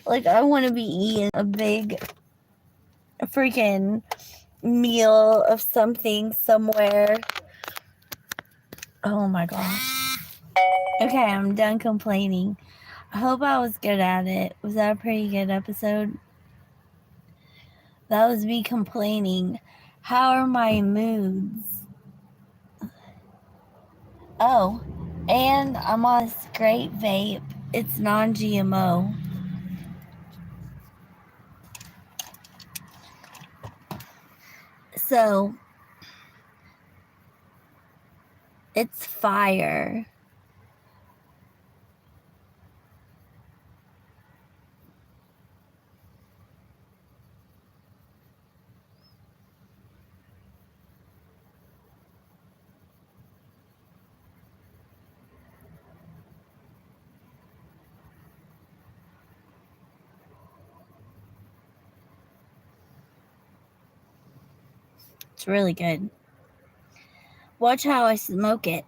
Like I want to be eating a big freaking meal of something somewhere. Oh my gosh. Okay, I'm done complaining. I hope I was good at it. Was that a pretty good episode? That was me complaining. How are my moods? Oh, and I'm on this great vape. It's non-GMO. So, it's fire. It's really good. Watch how I smoke it.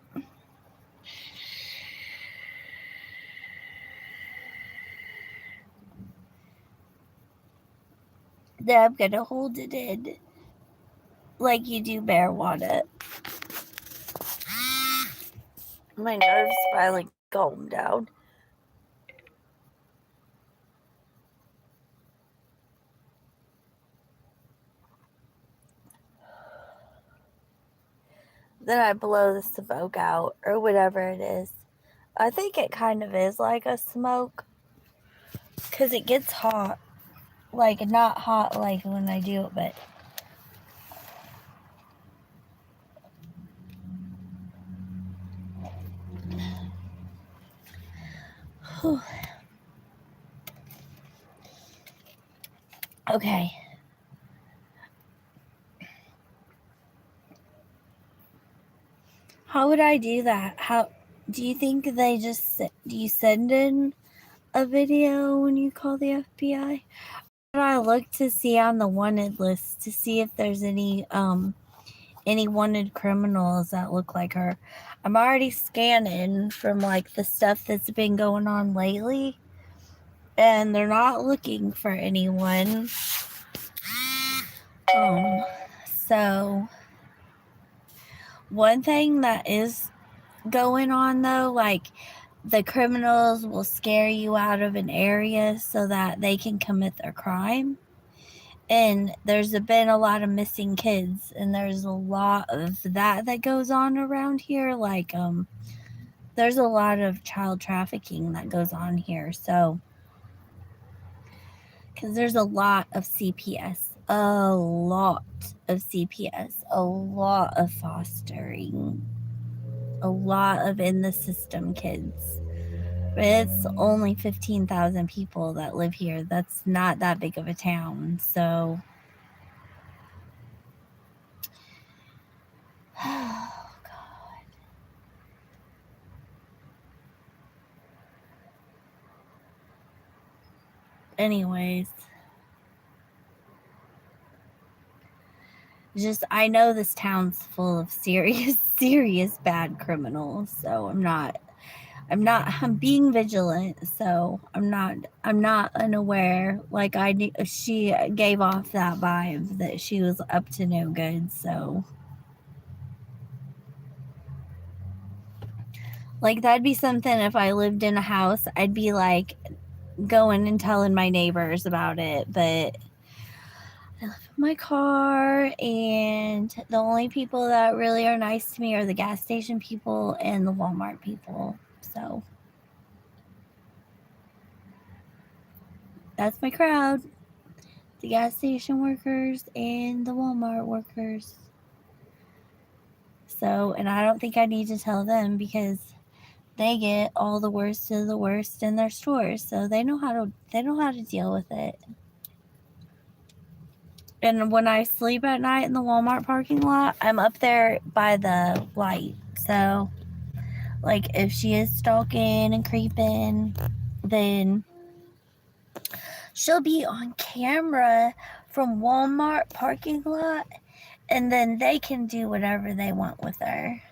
Then I'm gonna hold it in like you do marijuana. My nerves finally calmed down. Then I blow the smoke out or whatever it is. I think it kind of is like a smoke because it gets hot. Like, not hot like when I do it, but. Whew. Okay. How would I do that? How do you think they just do you send in a video when you call the FBI? I look to see on the wanted list to see if there's any wanted criminals that look like her. I'm already scanning from like the stuff that's been going on lately, and they're not looking for anyone. So one thing that is going on though, like the criminals will scare you out of an area so that they can commit their crime. And there's been a lot of missing kids, and there's a lot of that goes on around here. Like, there's a lot of child trafficking that goes on here. So, because there's a lot of CPS, a lot of CPS, a lot of fostering, a lot of in the system kids. But it's only 15,000 people that live here. That's not that big of a town. So, oh, God. Anyways, just I know this town's full of serious bad criminals. So I'm being vigilant. So I'm not unaware. Like she gave off that vibe that she was up to no good. So like that'd be something if I lived in a house, I'd be like, going and telling my neighbors about it, but I left my car, and the only people that really are nice to me are the gas station people and the Walmart people. So that's my crowd, the gas station workers and the Walmart workers. So, and I don't think I need to tell them because they get all the worst of the worst in their stores, so they know how to deal with it. And when I sleep at night in the Walmart parking lot, I'm up there by the light. So, like, if she is stalking and creeping, then she'll be on camera from Walmart parking lot, and then they can do whatever they want with her.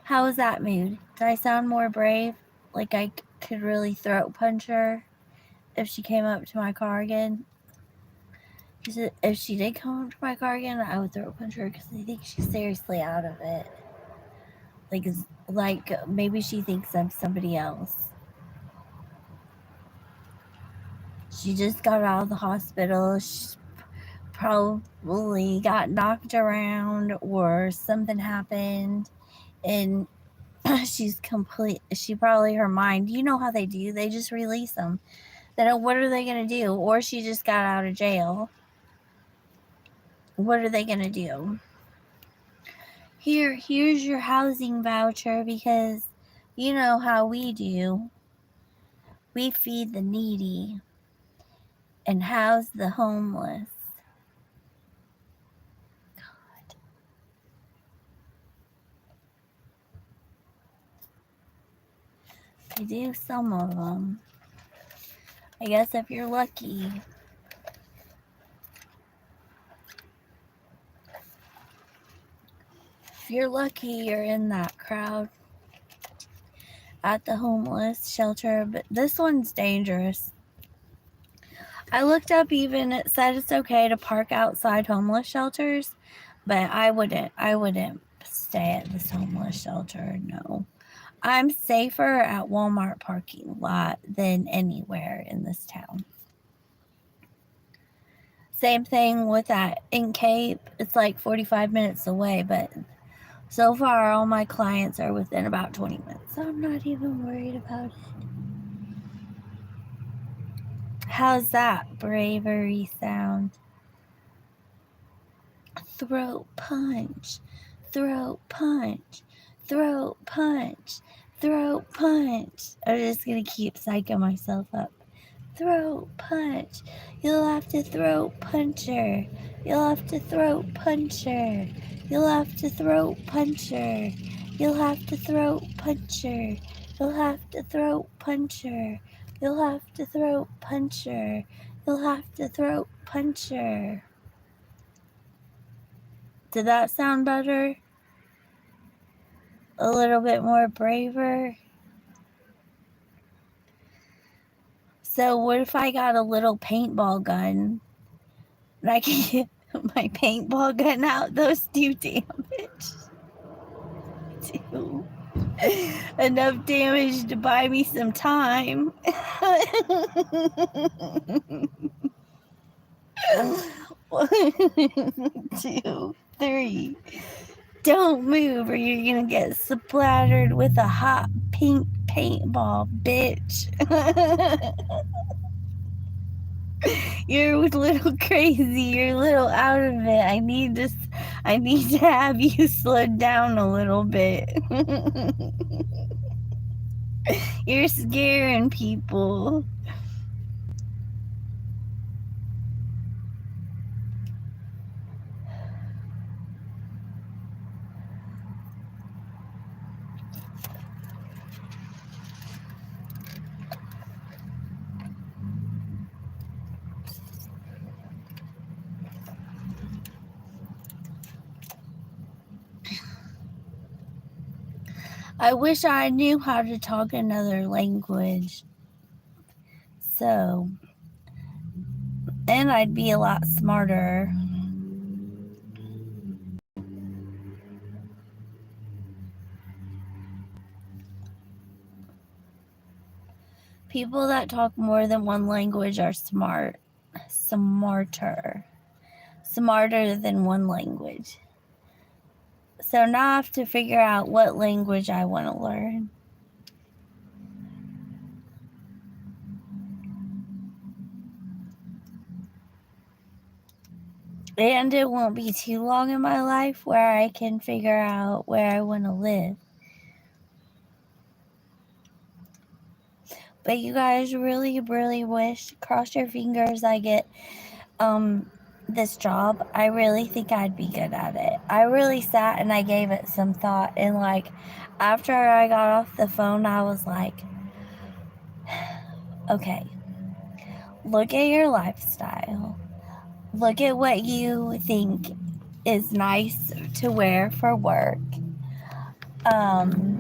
How was that mood? Did I sound more brave? Like I could really throat punch her if she came up to my car again? Because if she did come up to my car again, I would throat punch her because I think she's seriously out of it. Like maybe she thinks I'm somebody else. She just got out of the hospital. She probably got knocked around or something happened, and she probably, her mind, you know how they do, they just release them. They don't, what are they going to do? Or she just got out of jail. What are they going to do? Here's your housing voucher, because you know how we do. We feed the needy and house the homeless. God. They do, some of them. I guess if you're lucky. If you're lucky, you're in that crowd at the homeless shelter, but this one's dangerous. I looked up, even it said it's okay to park outside homeless shelters, but I wouldn't stay at this homeless shelter. No. I'm safer at Walmart parking lot than anywhere in this town. Same thing with that in Cape. It's like 45 minutes away, but so far all my clients are within about 20 minutes. So I'm not even worried about it. How's that bravery sound? Throat punch, throat punch, throat punch, throat punch. I'm just gonna keep psyching myself up. Throat punch. You'll have to throat punch her. You'll have to throat punch her. You'll have to throat punch her. You'll have to throat punch her. You'll have to throat punch her. You'll have to throat punch her. You'll have to throat punch her. Did that sound better? A little bit more braver? So what if I got a little paintball gun and I can get my paintball gun out? Those do damage. Do enough damage to buy me some time. 1, 2, 3. Don't move or you're gonna get splattered with a hot pink paintball, bitch. You're a little crazy. You're a little out of it. I need to have you slowed down a little bit. You're scaring people. I wish I knew how to talk another language. So, And I'd be a lot smarter. People that talk more than one language are smarter than one language. So now I have to figure out what language I want to learn. And it won't be too long in my life where I can figure out where I want to live. But you guys really, really wish, cross your fingers, I get this job. I really think I'd be good at it. I really sat and I gave it some thought. And like, after I got off the phone, I was like, okay, look at your lifestyle. Look at what you think is nice to wear for work. And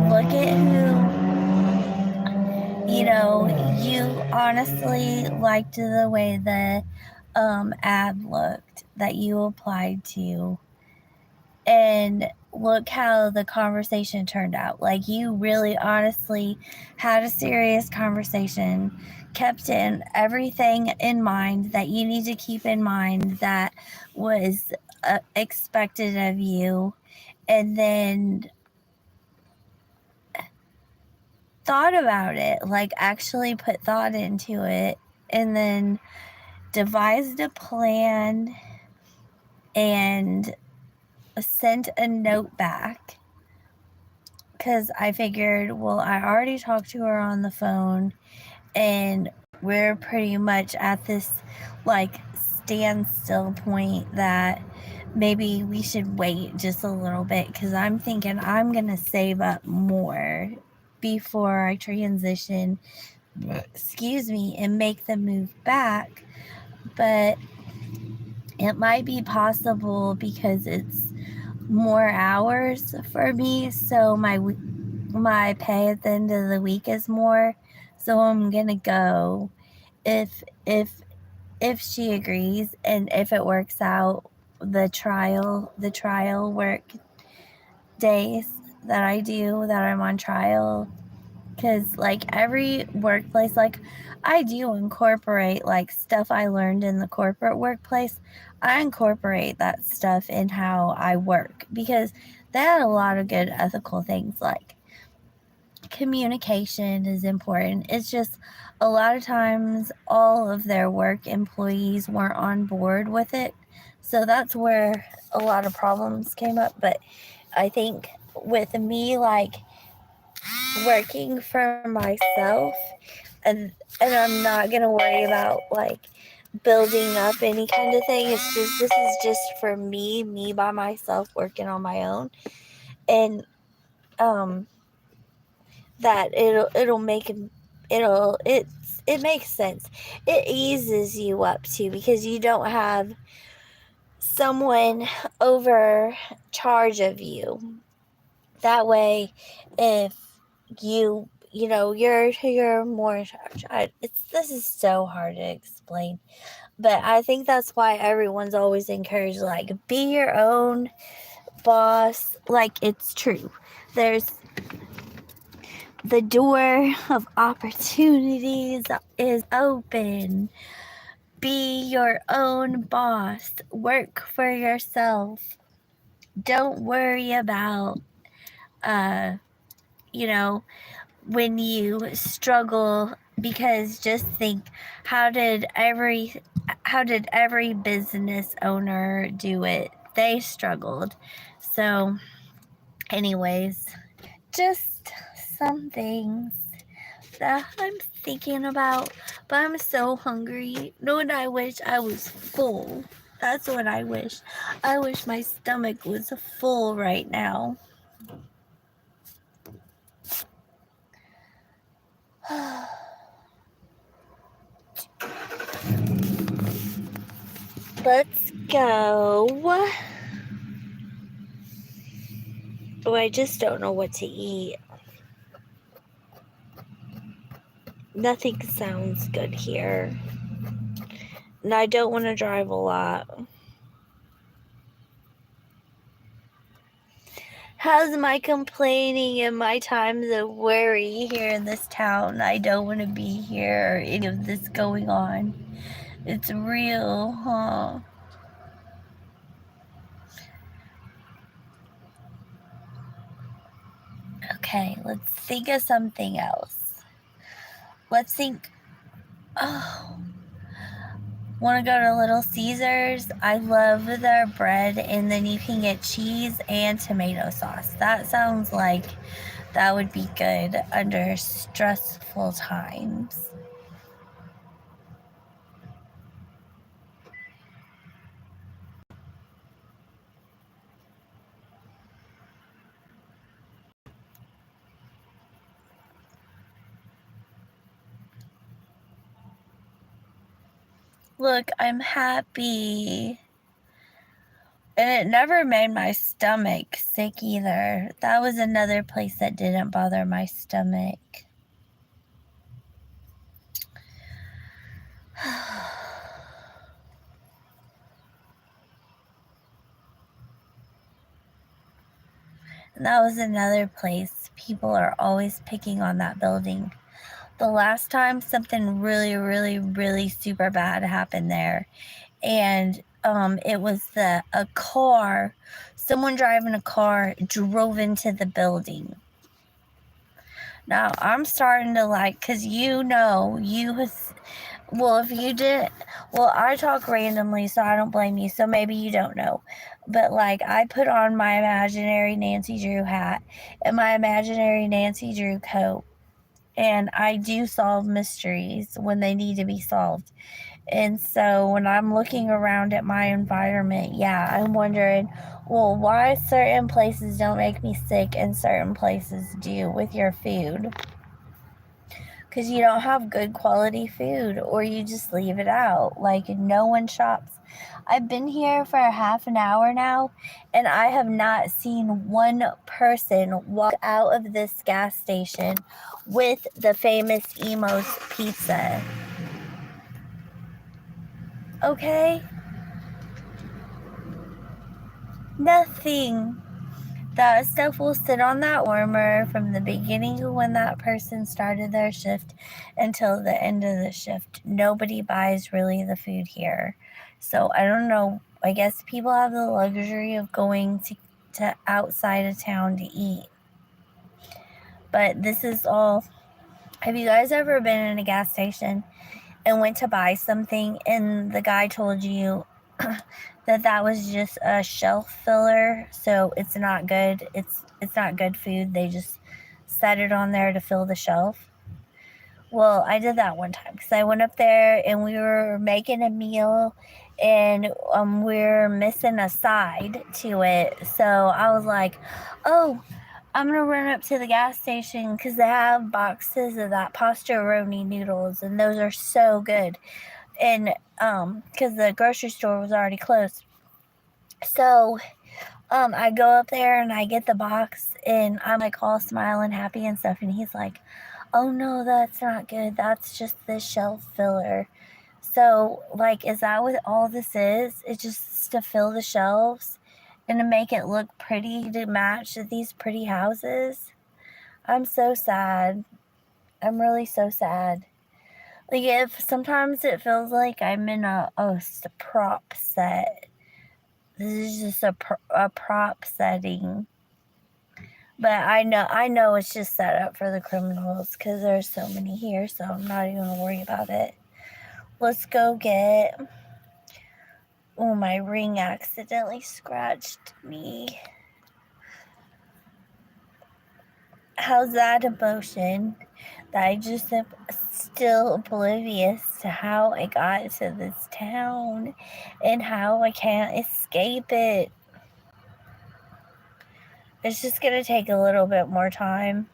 look at who, you honestly liked the way the ad looked that you applied to. And look how the conversation turned out. Like, you really honestly had a serious conversation, kept in everything in mind that you need to keep in mind that was expected of you, and then thought about it, like actually put thought into it, and then devised a plan and sent a note back. Because I figured, well, I already talked to her on the phone, and we're pretty much at this like standstill point that maybe we should wait just a little bit, because I'm thinking I'm gonna save up more before I transition, and make the move back. But it might be possible because it's more hours for me, so my pay at the end of the week is more. So I'm gonna go if she agrees, and if it works out, the trial work days that I'm on trial. Because like every workplace, like I do incorporate like stuff I learned in the corporate workplace. I incorporate that stuff in how I work, because they had a lot of good ethical things, like communication is important. It's just a lot of times all of their work employees weren't on board with it. So that's where a lot of problems came up. But I think with me, like, working for myself, and I'm not gonna worry about like building up any kind of thing. It's just, this is just for me by myself, working on my own. And that it makes sense. It eases you up too, because you don't have someone over charge of you. That way, if you're more in charge. This is so hard to explain, but I think that's why everyone's always encouraged, like, be your own boss. Like, it's true. There's the door of opportunities is open. Be your own boss. Work for yourself. Don't worry about, when you struggle, because just think, how did every business owner do it? They struggled. So anyways, just some things that I'm thinking about. But I'm so hungry. I wish I was full. That's what I wish. I wish my stomach was full right now. Let's go. Oh, I just don't know what to eat. Nothing sounds good here. And I don't want to drive a lot. How's my complaining and my times of worry here in this town? I don't want to be here or any of this going on. It's real, huh? Okay, let's think of something else. Let's think. Oh, want to go to Little Caesars? I love their bread, and then you can get cheese and tomato sauce. That sounds like that would be good under stressful times. Look, I'm happy. And it never made my stomach sick either. That was another place that didn't bother my stomach. And that was another place. People are always picking on that building. The last time something really, really, really super bad happened there, and it was a car, someone driving a car drove into the building. Now I'm starting to like, because if you did, well, I talk randomly, so I don't blame you, so maybe you don't know. But like, I put on my imaginary Nancy Drew hat and my imaginary Nancy Drew coat, and I do solve mysteries when they need to be solved. And so when I'm looking around at my environment, yeah, I'm wondering, well, why certain places don't make me sick and certain places do with your food? Because you don't have good quality food, or you just leave it out. Like, no one shops. I've been here for half an hour now, and I have not seen one person walk out of this gas station with the famous Emo's pizza. Okay? Nothing. That stuff will sit on that warmer from the beginning of when that person started their shift until the end of the shift. Nobody buys really the food here. So I don't know. I guess people have the luxury of going to outside of town to eat. But this is all. Have you guys ever been in a gas station and went to buy something and the guy told you that was just a shelf filler, so it's not good. It's not good food. They just set it on there to fill the shelf. Well, I did that one time because I went up there and we were making a meal and we're missing a side to it. So I was like, oh, I'm going to run up to the gas station because they have boxes of that pastaroni noodles, and those are so good. And because the grocery store was already closed. So I go up there and I get the box, and I'm like all smiling, happy and stuff. And he's like, oh no, that's not good. That's just the shelf filler. So, like, is that what all this is? It's just to fill the shelves and to make it look pretty, to match these pretty houses? I'm so sad. I'm really so sad. Like, if sometimes it feels like I'm in a prop set. This is just a prop setting. But I know it's just set up for the criminals because there's so many here, so I'm not even going to worry about it. Let's go get... Oh, my ring accidentally scratched me. How's that emotion? That I just am still oblivious to how I got to this town and how I can't escape it. It's just going to take a little bit more time.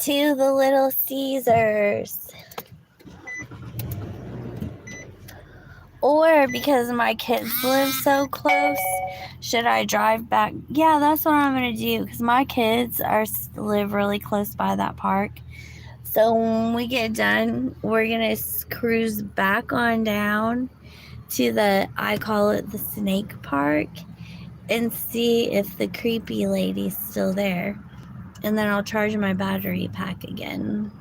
To the Little Caesars. Or because my kids live so close, should I drive back? Yeah, that's what I'm going to do because my kids live really close by that park. So when we get done, we're going to cruise back on down to I call it the snake park, and see if the creepy lady's still there. And then I'll charge my battery pack again.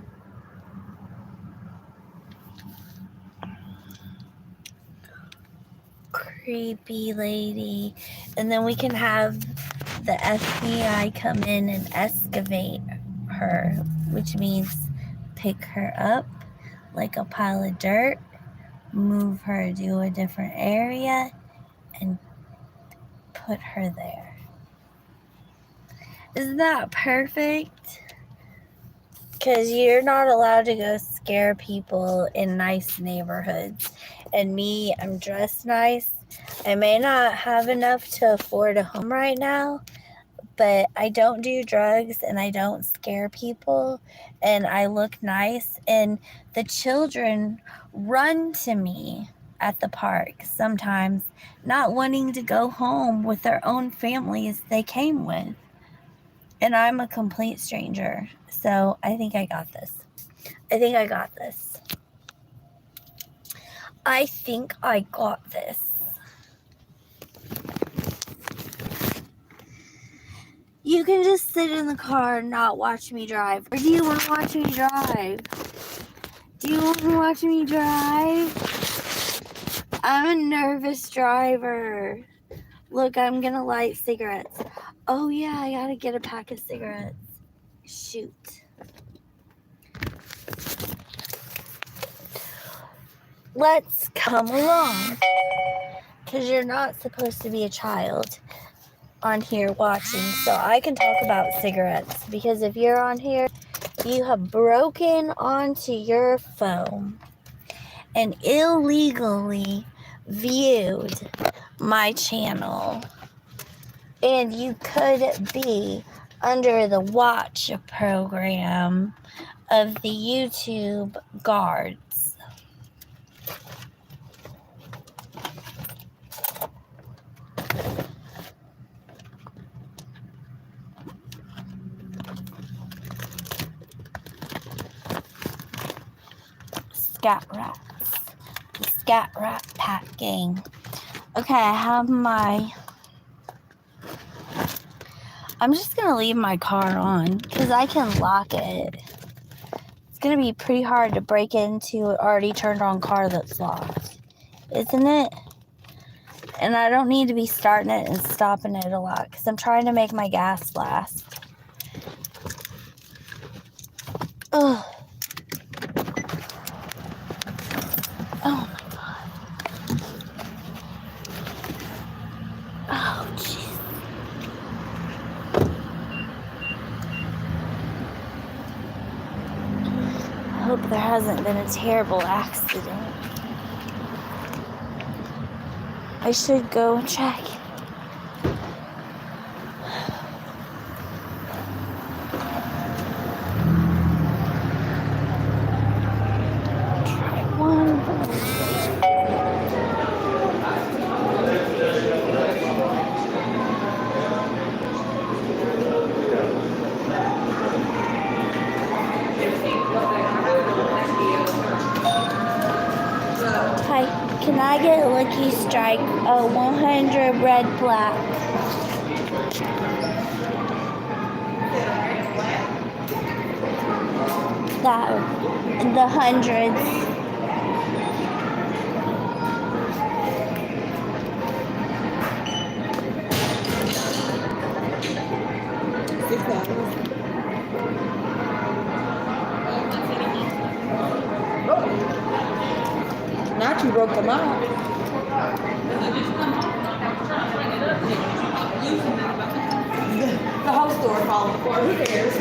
Creepy lady. And then we can have the FBI come in and excavate her, which means pick her up like a pile of dirt, move her to a different area, and put her there. Isn't that perfect? Because you're not allowed to go scare people in nice neighborhoods. And me, I'm dressed nice. I may not have enough to afford a home right now, but I don't do drugs and I don't scare people and I look nice. And the children run to me at the park sometimes, not wanting to go home with their own families they came with. And I'm a complete stranger. So I think I got this. I think I got this. I think I got this. You can just sit in the car and not watch me drive. Or do you want to watch me drive? Do you want to watch me drive? I'm a nervous driver. Look, I'm going to light cigarettes. Oh, yeah, I got to get a pack of cigarettes. Shoot. Let's come along. Because you're not supposed to be a child on here watching. So I can talk about cigarettes. Because if you're on here, you have broken onto your phone and illegally viewed my channel. And you could be under the watch program of the YouTube guards. Scat Rats. The Scat Rat Pack Gang. Okay, I have I'm just going to leave my car on because I can lock it. It's going to be pretty hard to break into an already turned on car that's locked. Isn't it? And I don't need to be starting it and stopping it a lot because I'm trying to make my gas last. Ugh. Oh my God. Oh, jeez. I hope there hasn't been a terrible accident. I should go and check. Try one. Hi, can I get a Lucky Strike, 100 red black? The hundreds. Not you broke them out. The whole store falling apart. Who cares?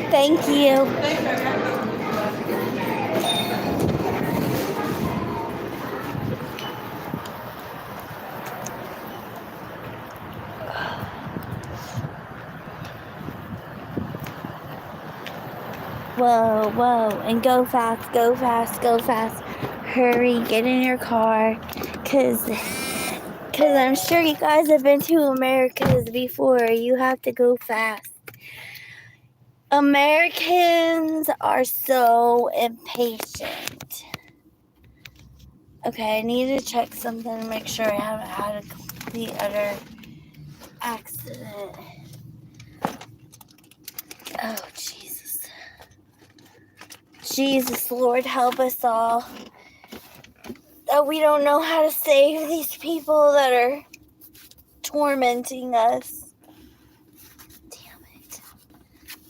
Thank you. Whoa, whoa, and go fast, go fast, go fast. Hurry, get in your car, cause I'm sure you guys have been to Americas before. You have to go fast. Americans are so impatient. Okay, I need to check something to make sure I haven't had a complete utter accident. Oh, Jesus. Jesus, Lord, help us all. That we don't know how to save these people that are tormenting us. Damn it.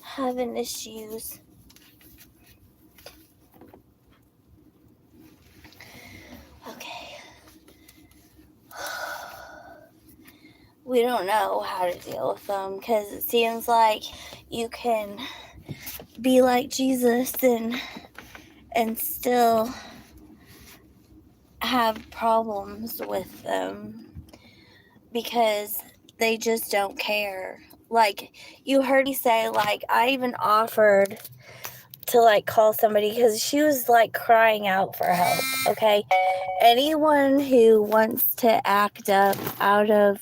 Having issues. Okay. We don't know how to deal with them because it seems like you can be like Jesus and still have problems with them because they just don't care. Like, you heard me say, like, I even offered to, like, call somebody because she was, like, crying out for help, okay? Anyone who wants to act up out of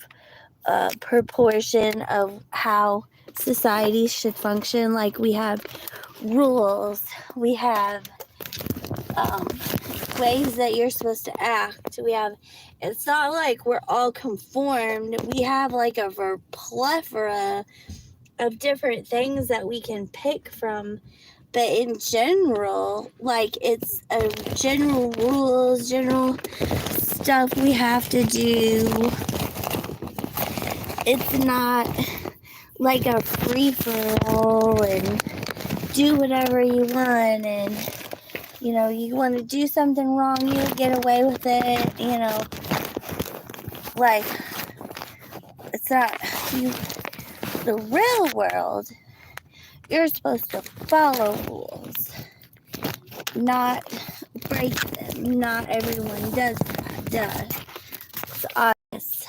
proportion of how society should function, like, we have rules, we have ways that you're supposed to act, we have, it's not like we're all conformed, we have like a plethora of different things that we can pick from, but in general, like, it's a general rules, general stuff we have to do. It's not like a free-for-all and do whatever you want, and you know, you want to do something wrong, you get away with it, you know, like, it's not, the real world, you're supposed to follow rules, not break them. Not everyone does that, it's obvious.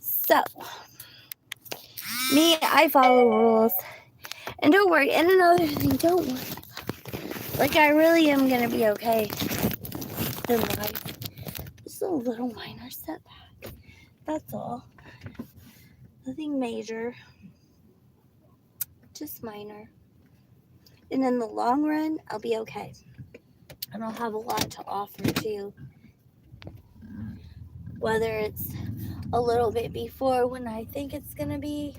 So, me, I follow rules, and don't worry, and another thing, don't worry. Like, I really am going to be okay in life. Just a little minor setback. That's all. Nothing major. Just minor. And in the long run, I'll be okay. And I'll have a lot to offer too. Whether it's a little bit before when I think it's going to be,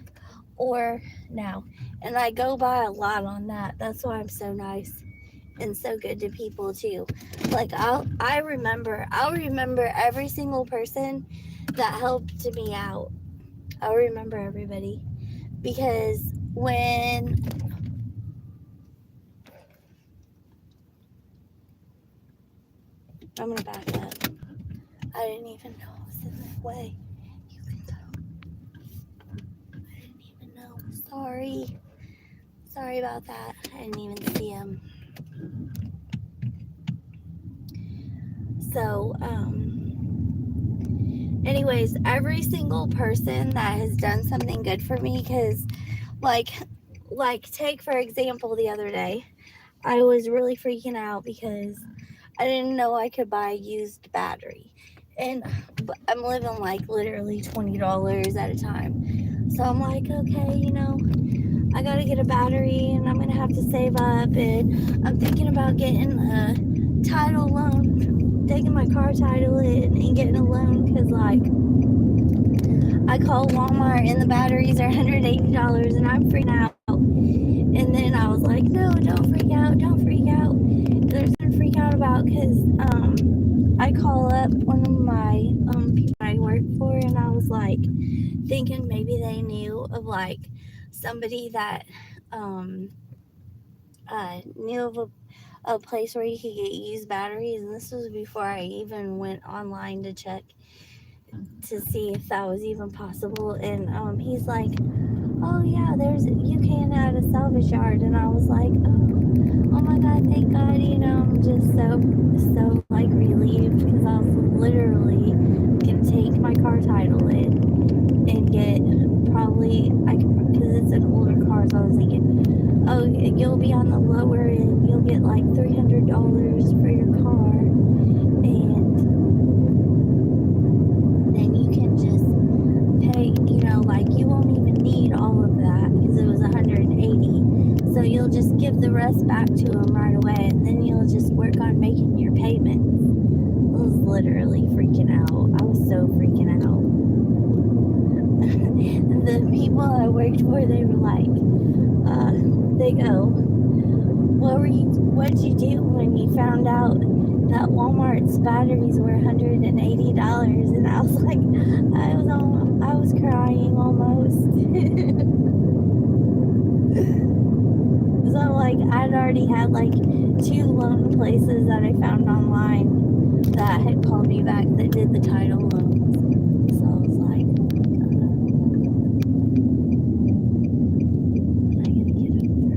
or now. And I go by a lot on that. That's why I'm so nice. And so good to people too. Like, I'll remember every single person that helped me out. I'll remember everybody, because when I'm gonna back up, I didn't even know I was in the way. You can go. I didn't even know. Sorry about that. I didn't even see him. So, anyways, every single person that has done something good for me, because, like, take, for example, the other day, I was really freaking out because I didn't know I could buy a used battery. And I'm living, like, literally $20 at a time. So I'm like, okay, you know, I gotta get a battery, and I'm gonna have to save up, and I'm thinking about getting a title loan, taking my car title in and getting a loan, because, like, I called Walmart and the batteries are $180 and I'm freaking out. And then I was like, no, don't freak out. There's nothing to freak out about, because I call up one of my people I work for, and I was like thinking maybe they knew of, like, somebody that knew of a place where you could get used batteries. And this was before I even went online to check to see if that was even possible. And he's like, oh yeah, you can at a salvage yard. And I was like, oh my god, thank God, you know, I'm just so like relieved, because I was literally gonna take my car title in and get, probably, because it's an older car, so I was thinking, oh, you'll be on the lower end. You'll get like $300 for your car, and then you can just pay, like you won't even need all of that because it was 180. So you'll just give the rest back to them right away, and then you'll just work on making your payments. I was literally freaking out. I was so freaking out. The people I worked for, they were like, they go, what'd you do when you found out that Walmart's batteries were $180? And I was like, I was crying almost. So like I'd already had like 2 loan places that I found online that had called me back that did the title loans. So I was like, I gotta get over.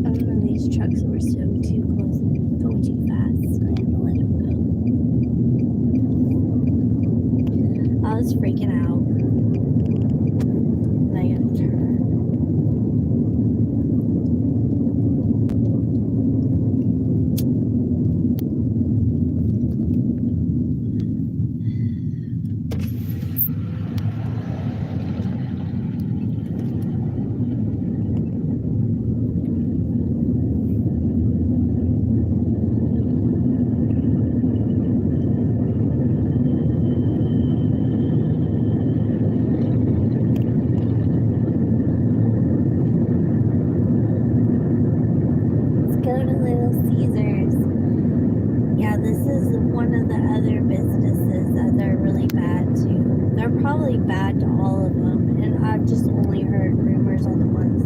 I don't know, these trucks were so too close, going too fast. So I had to let them go. I was freaking out. And I gotta turn. Go to Little Caesars. Yeah, this is one of the other businesses that they're really bad to. They're probably bad to all of them, and I've just only heard rumors on the ones,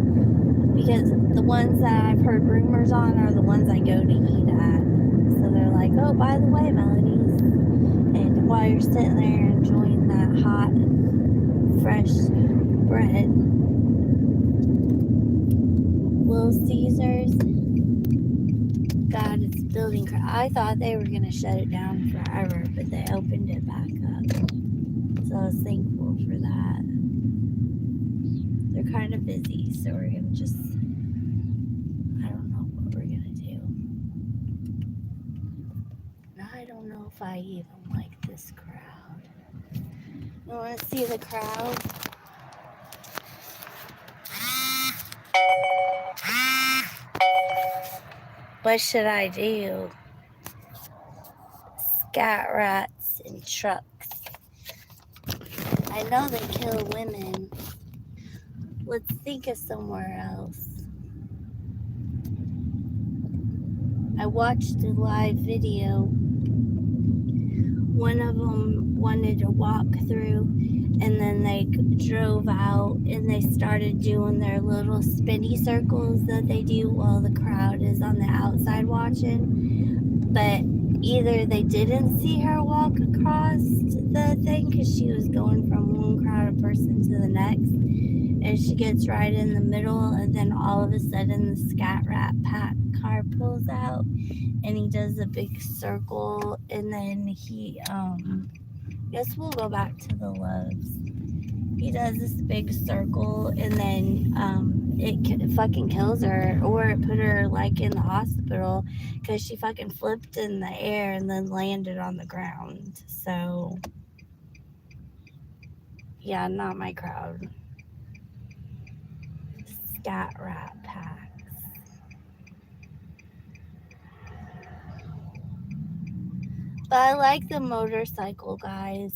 because the ones that I've heard rumors on are the ones I go to eat at. So they're like, oh, by the way, Melodies, and while you're sitting there enjoying that hot, fresh bread, Little Caesars, God, it's building. I thought they were going to shut it down forever, but they opened it back up. So I was thankful for that. They're kind of busy, so we're going to just, I don't know what we're going to do. Now, I don't know if I even like this crowd. You want to see the crowd? What should I do? Scat rats and trucks. I know they kill women. Let's think of somewhere else. I watched a live video. One of them wanted to walk through, and then they drove out and they started doing their little spinny circles that they do while the crowd is on the outside watching. But either they didn't see her walk across the thing because she was going from one crowd of person to the next, and she gets right in the middle, and then all of a sudden the scat rat pack car pulls out and he does a big circle, and then he guess we'll go back to the Loves. He does this big circle, and then it fucking kills her, or it put her like in the hospital because she fucking flipped in the air and then landed on the ground. So yeah, not my crowd. Scat rat packs. But I like the motorcycle guys.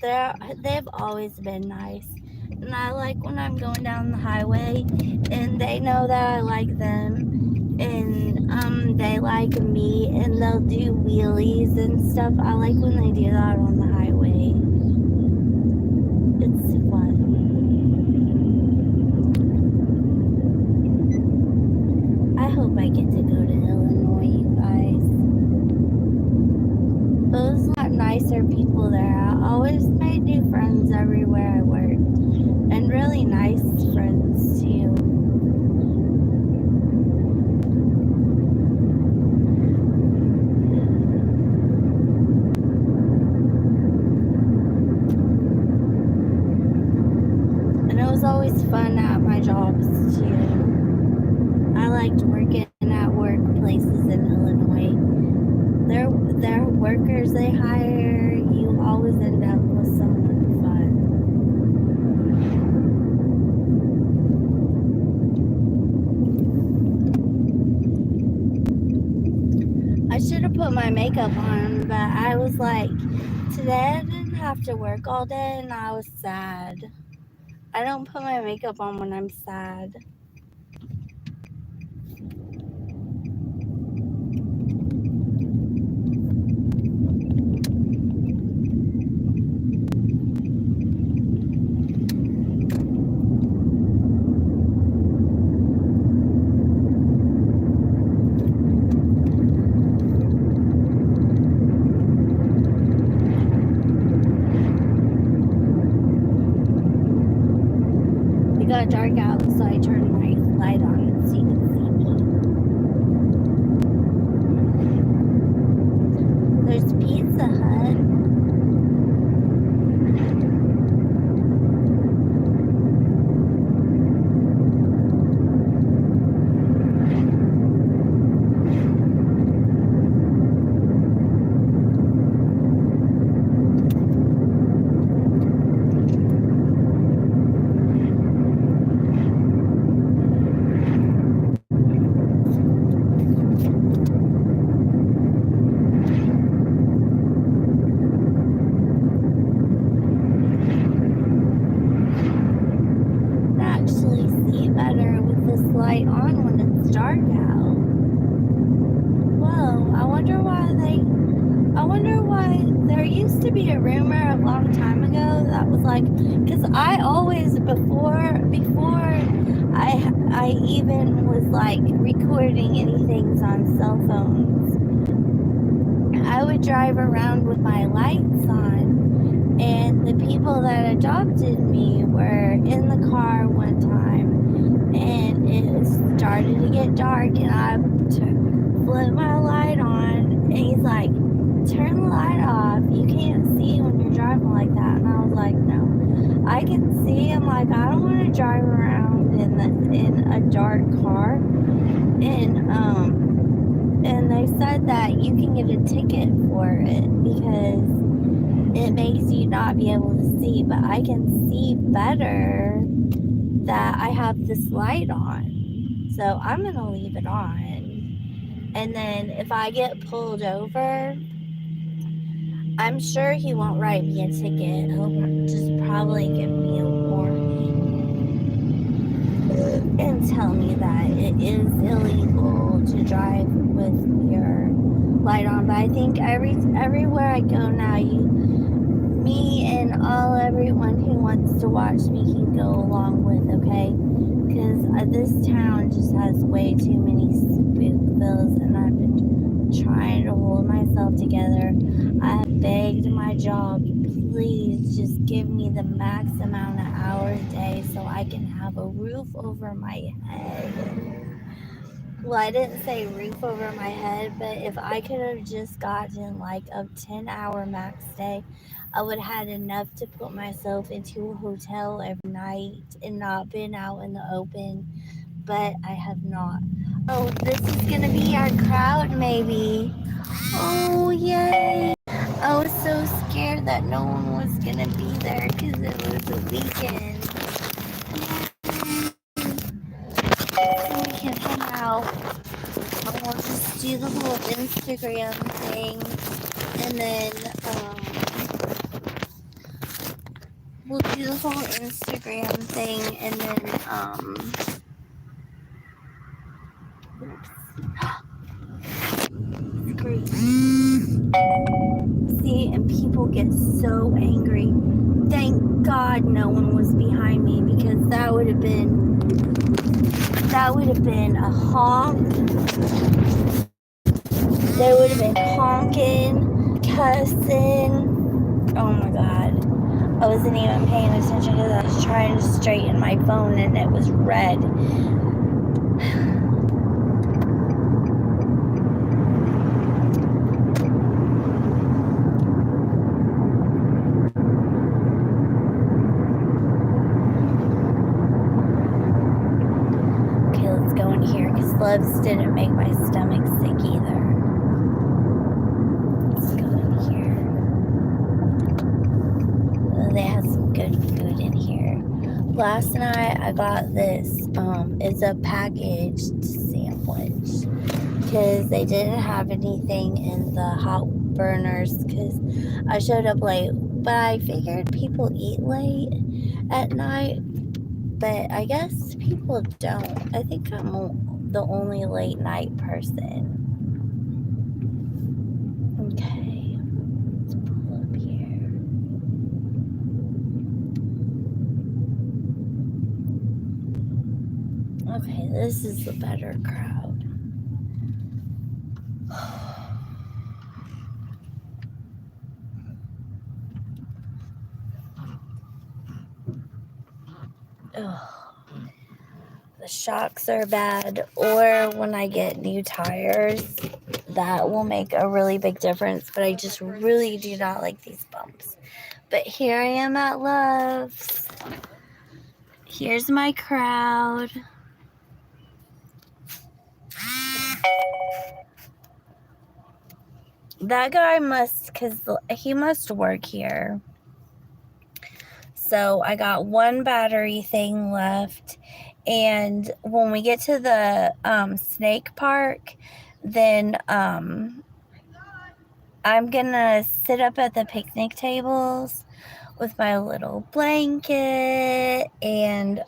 They've always been nice. And I like when I'm going down the highway and they know that I like them, and they like me, and they'll do wheelies and stuff. I like when they do that on the highway. It's fun. I hope I get to go to Illinois, you guys. Those are nicer people there. I always made new friends everywhere I worked, and really nice friends too. liked working at workplaces in Illinois. Their workers they hire, you always end up with someone fun. I should have put my makeup on, but I was like, today I didn't have to work all day and I was sad. I don't put my makeup on when I'm sad. It got dark out, so I turned my light on so you can see me. There's Pizza Hut. Actually see better with this light on when it's dark out. Whoa, I wonder why there used to be a rumor a long time ago that was like, because I always before I even was like recording anything on cell phones, I would drive around with my lights on, and the people that adopted me were in the car one time, and it started to get dark, and I flipped my light on, and he's like, turn the light off, you can't see when you're driving like that. And I was like, no, I can see. I'm like, I don't want to drive around in a dark car. And they said that you can get a ticket for it because it makes you not be able to see, but I can see better that I have this light on. So I'm gonna leave it on. And then if I get pulled over, I'm sure he won't write me a ticket. He'll just probably give me a warning and tell me that it is illegal to drive with your light on. But I think everywhere I go now, me and everyone who wants to watch me can go along with, okay? Because this town just has way too many spookvilles, and I've been trying to hold myself together. I have begged my job, please just give me the max amount of hours a day so I can have a roof over my head. Well, I didn't say roof over my head, but if I could have just gotten like a 10-hour max day, I would have had enough to put myself into a hotel every night and not been out in the open, but I have not. Oh, this is gonna be our crowd maybe. Oh, yay. I was so scared that no one was gonna be there because it was a weekend. So we can hang out. We'll just do the whole Instagram thing, and then we'll do the whole Instagram thing, and then see, and people get so angry. Thank God no one was behind me, because that would have been a honk. They would have been honking, cussing. Oh my God. I wasn't even paying attention because I was trying to straighten my phone and it was red. Okay, let's go in here because gloves didn't make my stomach sick either. Let's go in here. Oh, they have some good food in here. Last night I got this. It's a packaged sandwich because they didn't have anything in the hot burners because I showed up late. But I figured people eat late at night. But I guess people don't. I think I'm the only late night person. Okay, let's pull up here. Okay, this is the better crowd. Ugh. The shocks are bad, or when I get new tires, that will make a really big difference, but I just really do not like these bumps. But here I am at Love's. Here's my crowd. That guy he must work here. So I got one battery thing left. And when we get to the snake park, then I'm gonna sit up at the picnic tables with my little blanket, and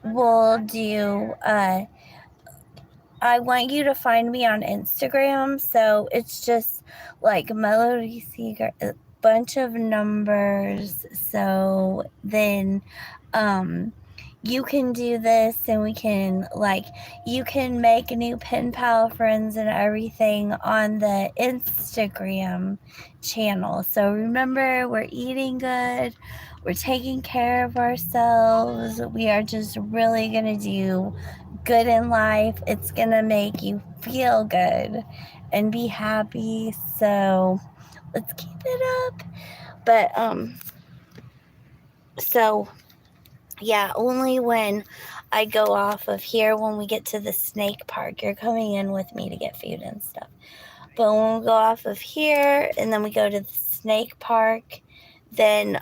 we'll do I want you to find me on Instagram. So it's just like Melody Seeger, a bunch of numbers. So then you can do this, and we can, like, you can make new pen pal friends and everything on the Instagram channel. So remember, we're eating good, we're taking care of ourselves, we are just really gonna do good in life. It's gonna make you feel good and be happy. So let's keep it up. But so yeah, only when I go off of here, when we get to the snake park, you're coming in with me to get food and stuff. But when we go off of here and then we go to the snake park, then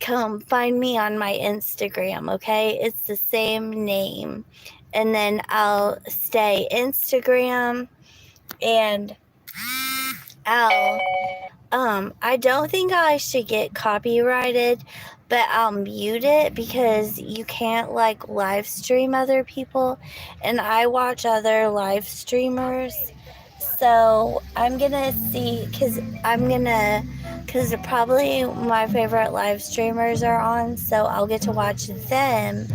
come find me on my Instagram, okay? It's the same name. And then I'll stay Instagram, and I don't think I should get copyrighted, but I'll mute it because you can't like live stream other people, and I watch other live streamers. So I'm gonna see, because probably my favorite live streamers are on, so I'll get to watch them.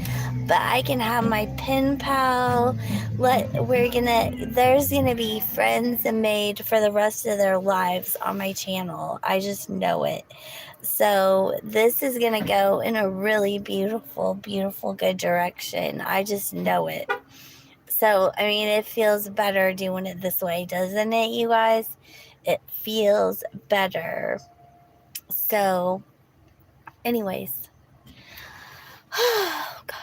But I can have my pen pal. There's gonna be friends made for the rest of their lives on my channel. I just know it. So this is gonna go in a really beautiful, beautiful, good direction. I just know it. So, I mean, it feels better doing it this way, doesn't it, you guys? It feels better. So, anyways. Oh, God.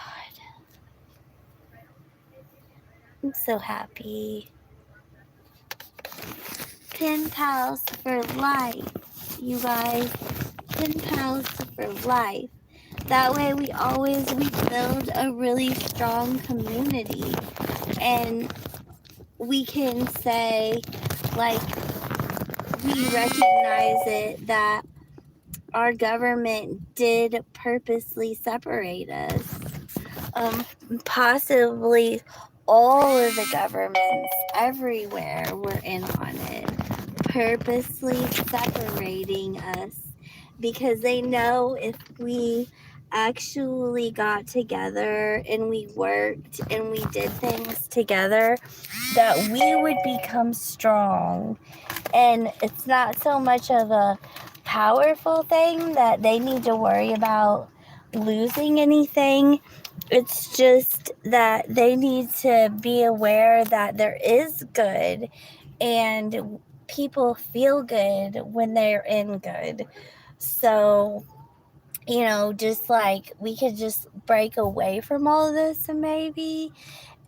I'm so happy. Pen pals for life, you guys. Pen pals for life. That way we build a really strong community. And we can say, like, we recognize it that our government did purposely separate us. Possibly all of the governments everywhere were in on it, purposely separating us, because they know if we actually got together and we worked and we did things together, that we would become strong. And it's not so much of a powerful thing that they need to worry about losing anything. It's just that they need to be aware that there is good, and people feel good when they're in good. So you know, just like we could just break away from all of this, and maybe,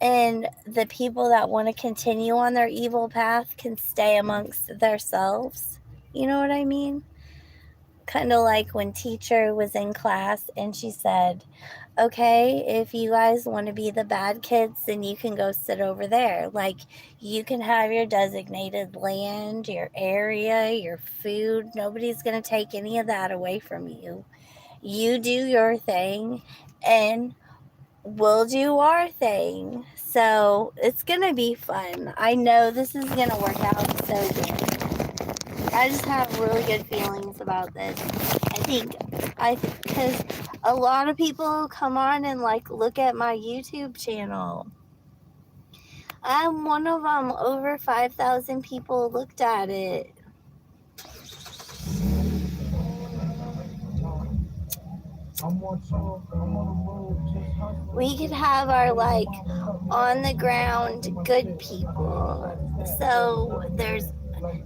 and the people that want to continue on their evil path can stay amongst themselves. You know what I mean? Kind of like when teacher was in class and she said, okay, if you guys want to be the bad kids, then you can go sit over there. Like, you can have your designated land, your area, your food. Nobody's going to take any of that away from you. You do your thing, and we'll do our thing. So it's going to be fun. I know this is going to work out so good. I just have really good feelings about this. Because a lot of people come on and like look at my YouTube channel. I'm one of them. Over 5,000 people looked at it. We could have our like on the ground good people. So there's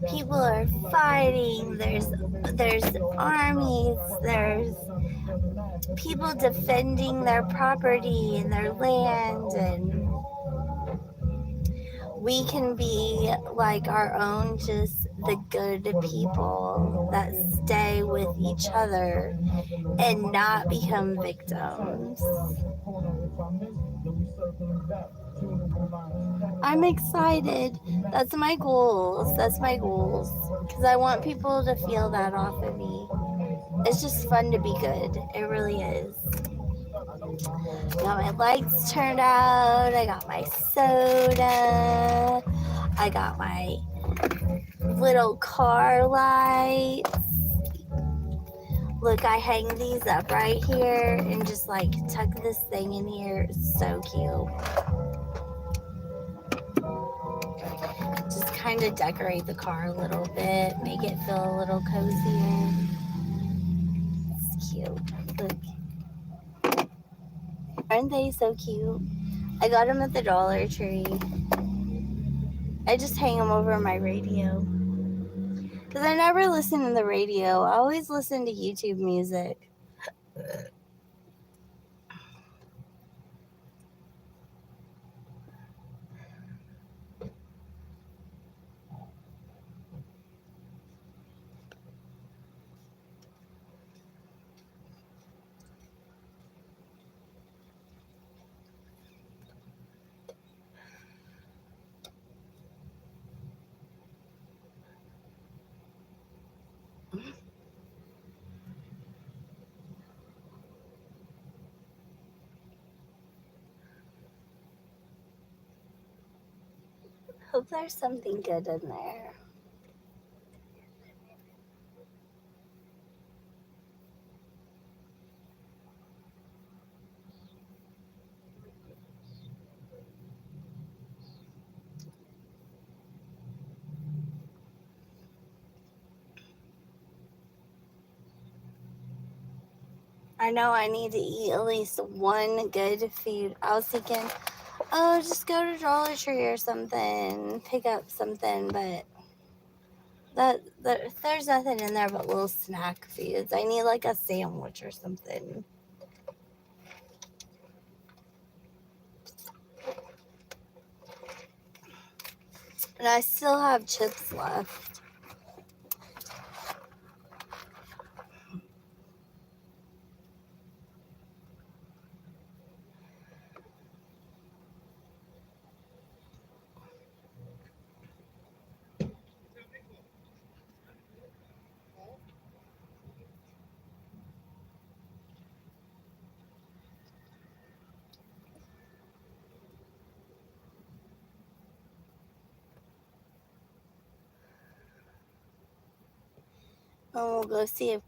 people are fighting, there's armies, there's people defending their property and their land, and we can be like our own, just the good people that stay with each other and not become victims. I'm excited. That's my goals. Because I want people to feel that off of me. It's just fun to be good. It really is. Got my lights turned out. I got my soda. I got my little car lights. Look, I hang these up right here and just like tuck this thing in here. It's so cute. Just kind of decorate the car a little bit, make it feel a little cozier. It's cute. Look. Aren't they so cute? I got them at the Dollar Tree. I just hang them over my radio. Because I never listen to the radio. I always listen to YouTube music. Hope there's something good in there. I know I need to eat at least one good food. I was thinking, oh, just go to Dollar Tree or something, pick up something, but there's nothing in there but little snack foods. I need like a sandwich or something. And I still have chips left. And we'll go see if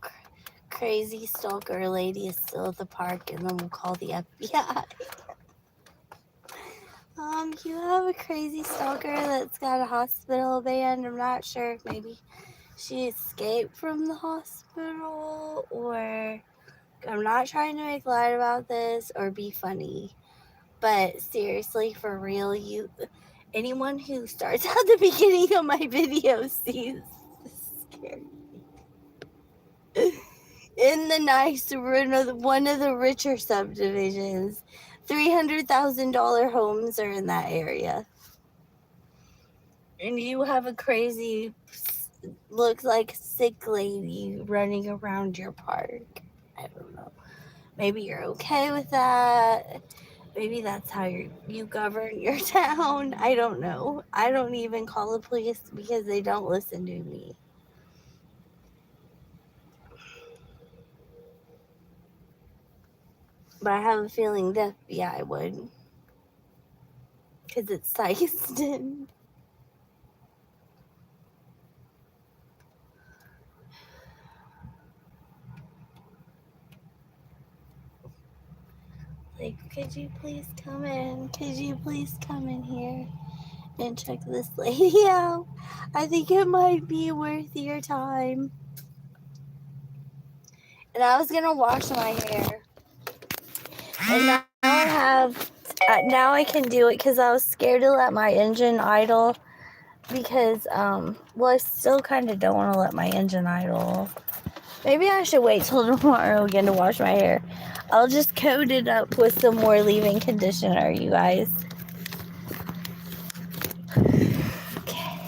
crazy stalker lady is still at the park, and then we'll call the FBI. You have a crazy stalker that's got a hospital band. I'm not sure if maybe she escaped from the hospital, or I'm not trying to make light about this or be funny, but seriously, for real, anyone who starts at the beginning of my video sees this scary. in the nice one of the richer subdivisions. $300,000 homes are in that area. And you have a crazy, looks like sick lady running around your park. I don't know. Maybe you're okay with that. Maybe that's how you govern your town. I don't know. I don't even call the police because they don't listen to me. But I have a feeling the FBI would. Because it's Sykeston. Like, could you please come in? Could you please come in here and check this lady out? I think it might be worth your time. And I was gonna wash my hair. And now now I can do it because I was scared to let my engine idle. Because, well, I still kind of don't want to let my engine idle. Maybe I should wait till tomorrow again to wash my hair. I'll just coat it up with some more leave-in conditioner, you guys. Okay.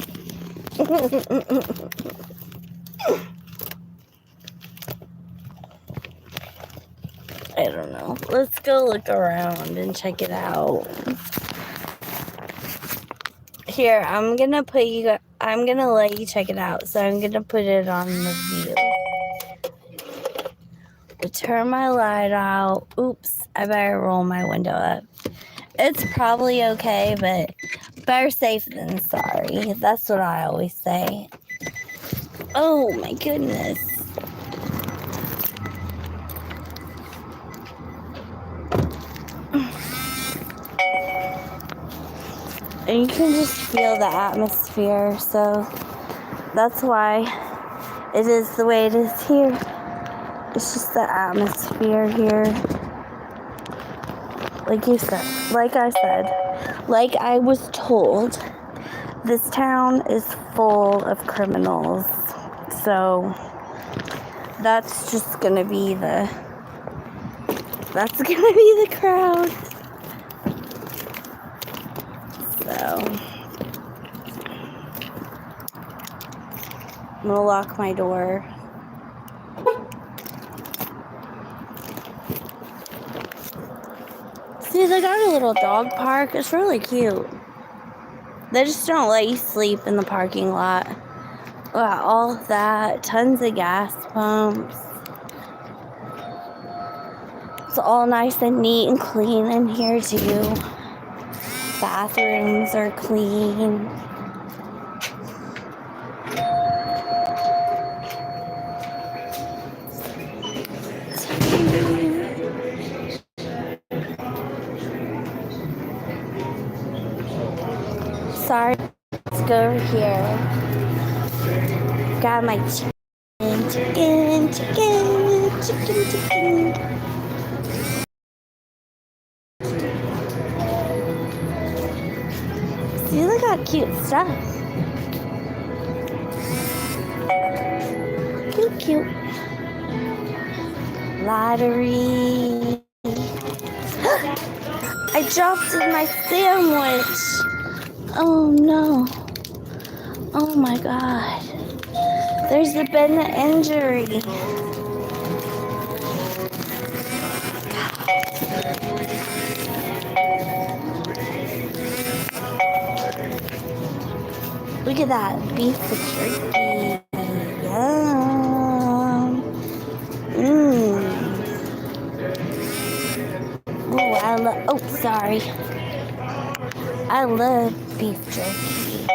I don't know. Let's go look around and check it out. Here, I'm gonna let you check it out. So I'm gonna put it on the view. Turn my light out. Oops, I better roll my window up. It's probably okay, but better safe than sorry. That's what I always say. Oh my goodness. And you can just feel the atmosphere, so that's why it is the way it is here. It's just the atmosphere here. Like I said, like I was told, this town is full of criminals. So that's just gonna be the crowd. So I'm gonna lock my door. See, they got a little dog park. It's really cute. They just don't let you sleep in the parking lot. Got all of that. Tons of gas pumps. It's all nice and neat and clean in here, too. Bathrooms are clean. Sorry, let's go over here. Got my chicken. See, they got cute stuff. Cute. Lottery. I dropped in my sandwich. Oh no. Oh my God. There's been an injury. Look at that beef jerky. Yum. Oh, sorry. I love beef jerky.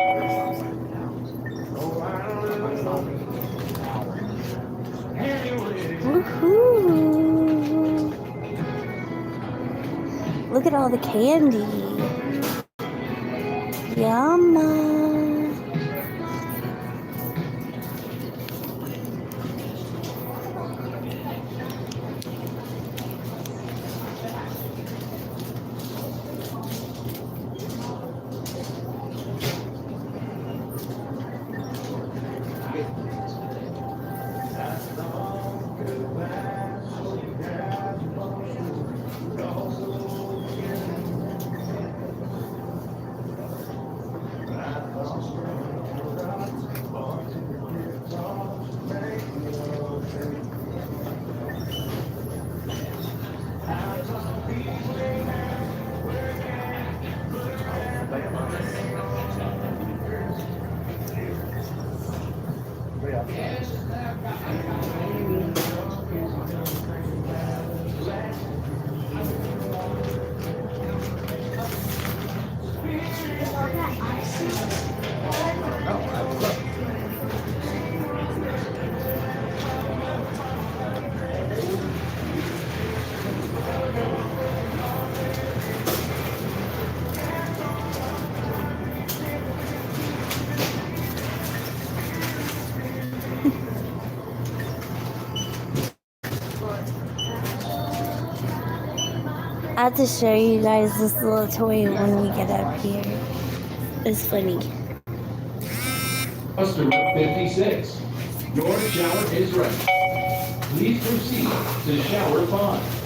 Woohoo! Look at all the candy. Yum. have to show you guys this little toy when we get up here. It's funny. Customer 56. Your shower is ready. Please proceed to shower 5.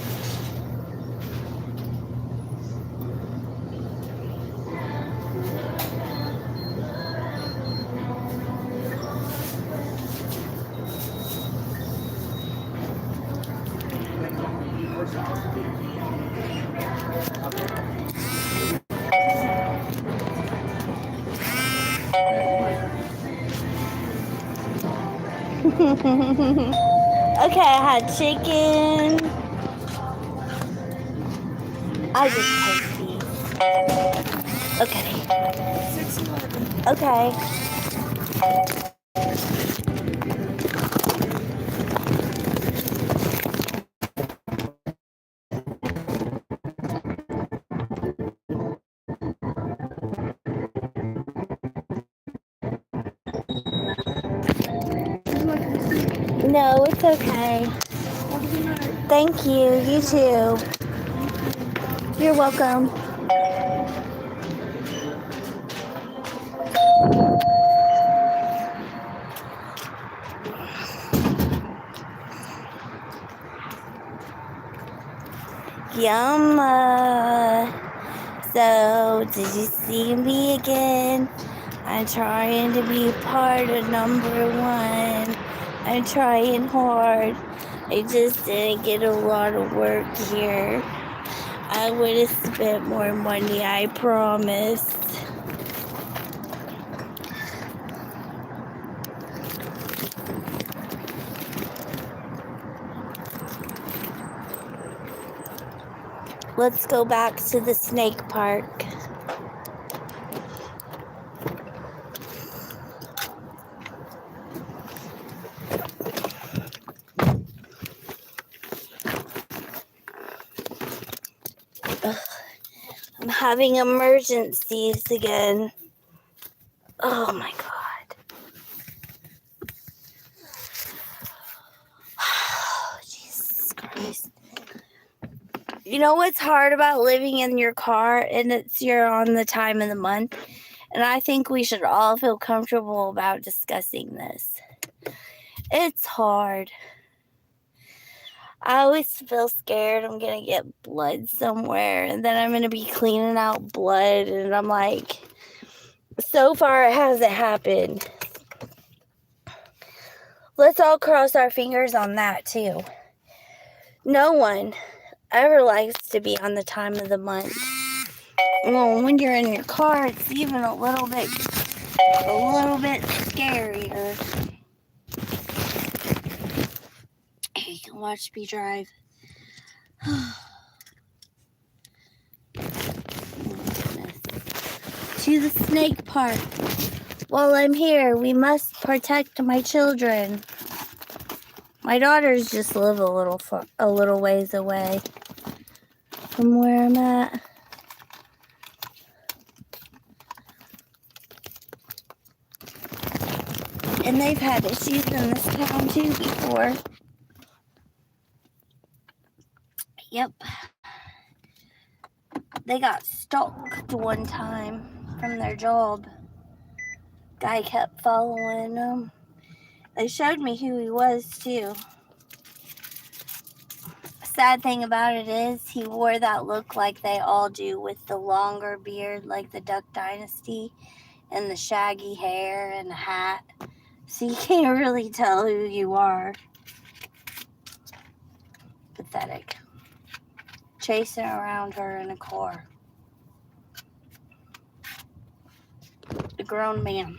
Okay, I had chicken. I just take these. Okay. Okay. No, it's okay. Thank you. You too. You're welcome. Yum. So, did you see me again? I'm trying to be part of number 1. I'm trying hard. I just didn't get a lot of work here. I would have spent more money, I promise. Let's go back to the snake park. I'm having emergencies again. Oh my God. Jesus Christ. You know what's hard about living in your car? And you're on the time of the month. And I think we should all feel comfortable about discussing this. It's hard. I always feel scared I'm going to get blood somewhere. And then I'm going to be cleaning out blood. And I'm like, so far it hasn't happened. Let's all cross our fingers on that too. No one ever likes to be on the time of the month. Well, when you're in your car, it's even a little bit scarier. You can watch me drive. To the snake park. While I'm here, we must protect my children. My daughters just live a little ways away from where I'm at. And they've had issues in this town too before. Yep. They got stalked one time from their job. Guy kept following them. They showed me who he was too. Sad thing about it is he wore that look like they all do, with the longer beard like the Duck Dynasty and the shaggy hair and the hat. So you can't really tell who you are. Pathetic. Chasing around her in a car. A grown man.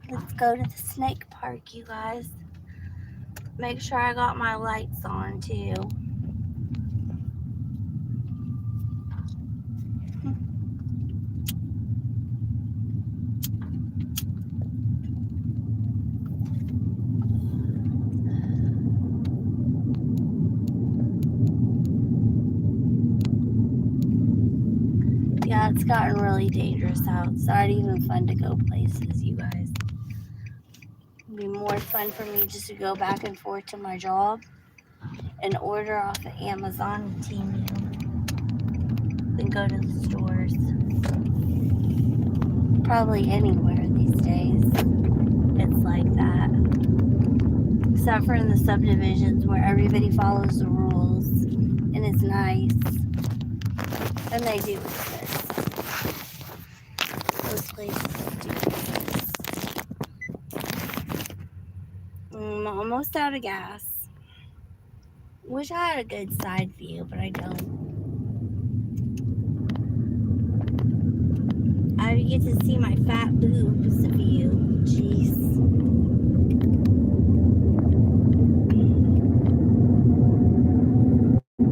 Let's go to the snake park, you guys. Make sure I got my lights on too. Yeah, it's gotten really dangerous out. It's not even fun to go places, you guys. It'd be more fun for me just to go back and forth to my job and order off of Amazon and Temu than go to the stores. Probably anywhere these days. It's like that. Except for in the subdivisions where everybody follows the rules and it's nice. And they do exist. Those places do exist. I'm almost out of gas. Wish I had a good side view, but I don't. I get to see my fat boobs view. Jeez.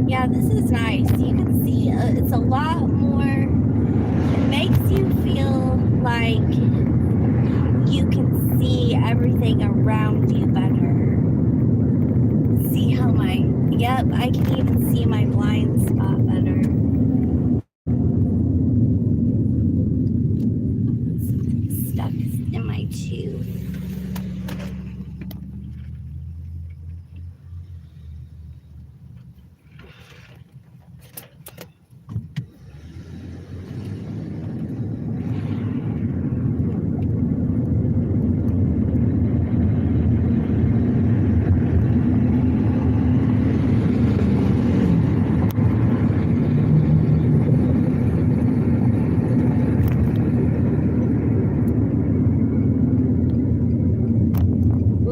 Yeah, this is nice. You can see it's a lot more. It makes you feel like you can see everything around you better. See how yep, I can even see my blind spot better. It's stuck in my tooth.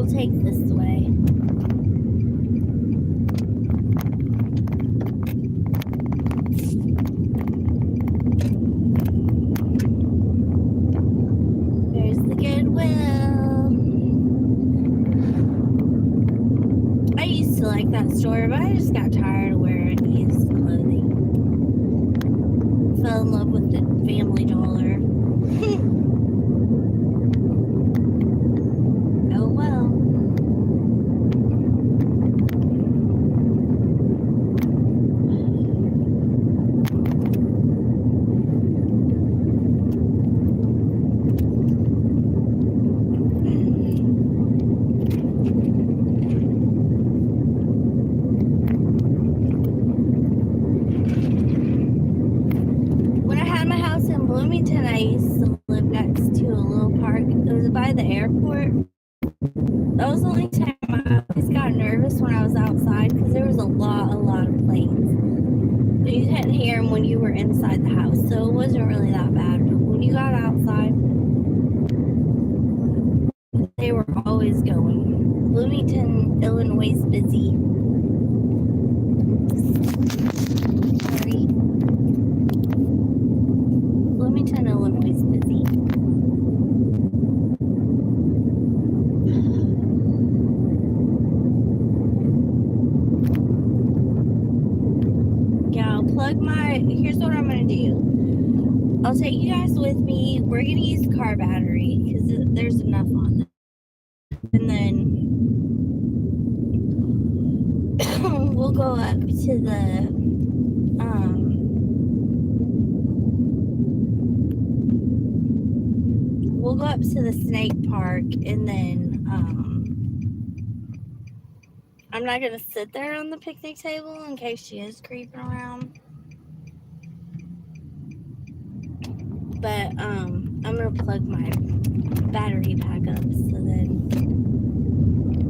Take this way. There's the Goodwill. I used to like that store, but I just got tired of wearing used clothing. Fell in love with the Family Dollar. Oh well. Bloomington, I used to live next to a little park. It was by the airport. That was the only time I always got nervous when I was outside because there was a lot of planes. But you couldn't hear them when you were inside the house, so it wasn't really that bad. But when you got outside, they were always going. Bloomington, Illinois is busy. Sorry. Bloomington, Illinois is busy. Yeah, I'll plug here's what I'm going to do. I'll take you guys with me. We're going to use the car battery because there's enough on it. And then we'll go up to the, we'll go up to the snake park, and then I'm not gonna sit there on the picnic table in case she is creeping around. But I'm gonna plug my battery pack up so then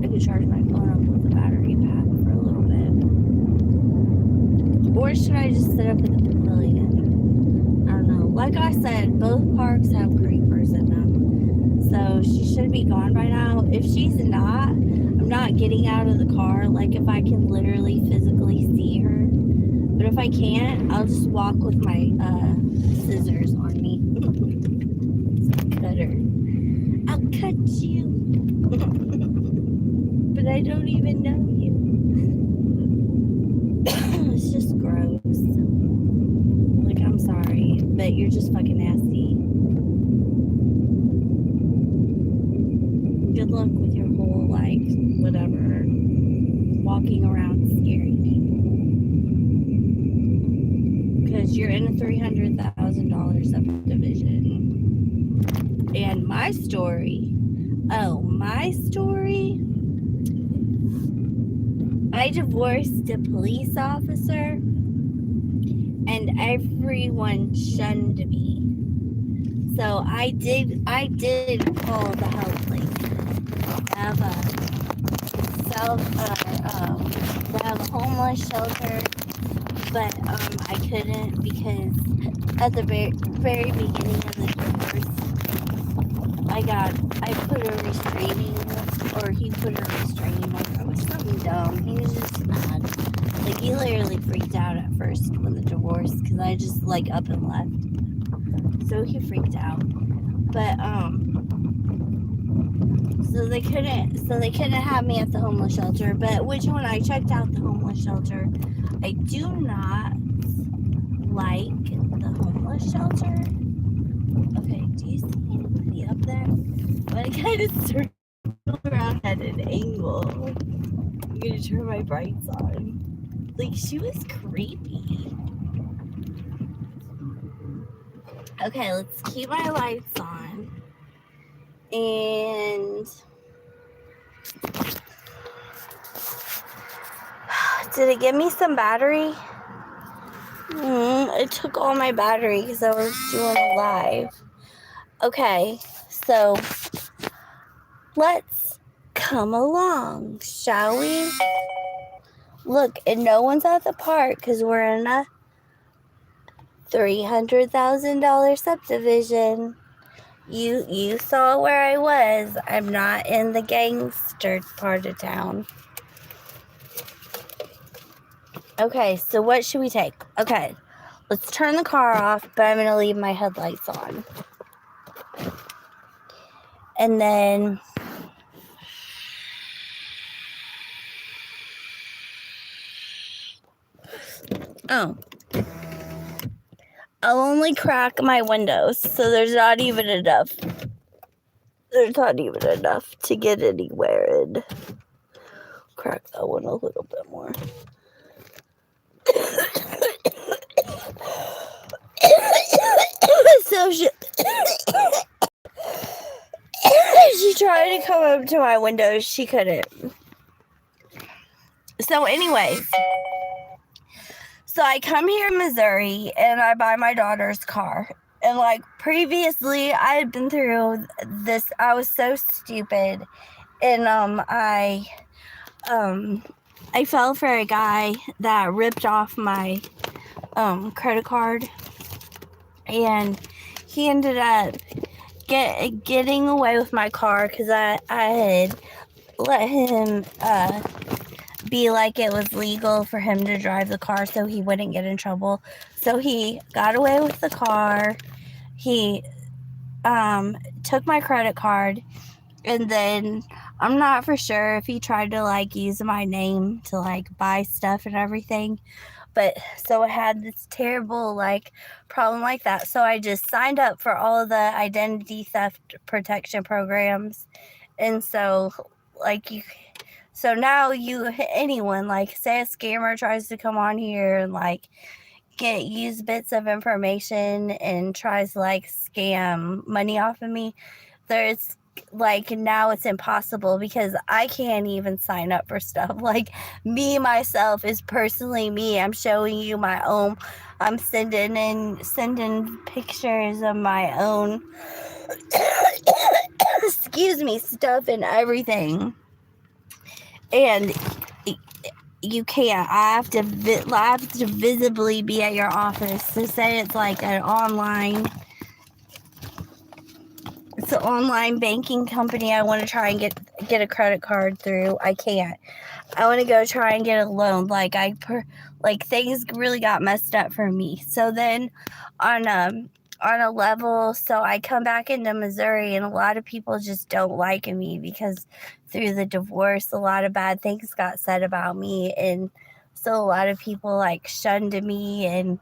I can charge my phone up with the battery pack for a little bit. Or should I just sit up in the pavilion? I don't know. Like I said, both parks have creepers in them. So she should be gone by now. If she's not, I'm not getting out of the car. Like if I can literally physically see her. But if I can't, I'll just walk with my scissors on me. Cut her. I'll cut you. But I don't even know you. It's just gross. Like, I'm sorry, but you're just fucking nasty. Good luck with your whole, like, whatever, walking around scaring people. Because you're in a $300,000 subdivision. And my story, Oh, my story? I divorced a police officer and everyone shunned me. So I did call the help have a they have a homeless shelter, but I couldn't because at the very beginning of the divorce, I put a restraining, or he put a restraining order. It was something dumb. He was just mad. Like, he literally freaked out at first when the divorce, because I just like up and left. So he freaked out. But so they couldn't have me at the homeless shelter. But when I checked out the homeless shelter, I do not like the homeless shelter. Okay, do you see anybody up there? But I kind of circled around at an angle. I'm gonna turn my brights on. Like, she was creepy. Okay, let's keep my lights on. And did it give me some battery? It took all my battery because I was doing a live. Okay, so let's come along, shall we? Look, and no one's at the park because we're in a $300,000 subdivision. You saw where I was. I'm not in the gangster part of town. Okay, so what should we take? Okay, let's turn the car off, but I'm going to leave my headlights on. And then I'll only crack my windows, so there's not even enough. There's not even enough to get anywhere, and crack that one a little bit more. So she tried to come up to my window. She couldn't. So anyways, so I come here in Missouri and I buy my daughter's car. And like previously I had been through this. I was so stupid. And I fell for a guy that ripped off my credit card. And he ended up getting away with my car because I had let him be like it was legal for him to drive the car so he wouldn't get in trouble. So he got away with the car. He took my credit card, and then I'm not for sure if he tried to like use my name to like buy stuff and everything. But so I had this terrible like problem like that. So I just signed up for all of the identity theft protection programs. And so like so now anyone, like say a scammer tries to come on here and like use bits of information and tries to like scam money off of me, there's like now it's impossible because I can't even sign up for stuff. Like me myself is personally me. I'm showing you my own. I'm sending pictures of my own excuse me, stuff and everything. And you can't. I have to visibly be at your office to say it's like an online. It's an online banking company I want to try and get a credit card through. I can't. I want to go try and get a loan. Like things really got messed up for me. So then on a level, so I come back into Missouri and a lot of people just don't like me because through the divorce, a lot of bad things got said about me. And so a lot of people like shunned me and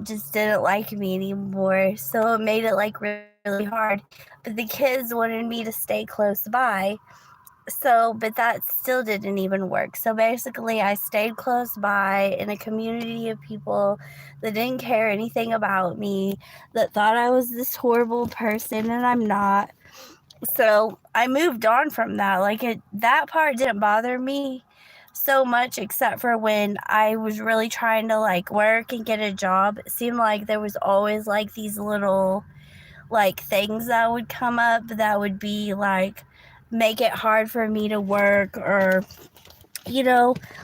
just didn't like me anymore. So it made it like really hard. But the kids wanted me to stay close by. So, but that still didn't even work. So basically I stayed close by in a community of people that didn't care anything about me, that thought I was this horrible person, and I'm not. So I moved on from that. Like that part didn't bother me so much, except for when I was really trying to like work and get a job. It seemed like there was always like these little like things that would come up that would be like make it hard for me to work, or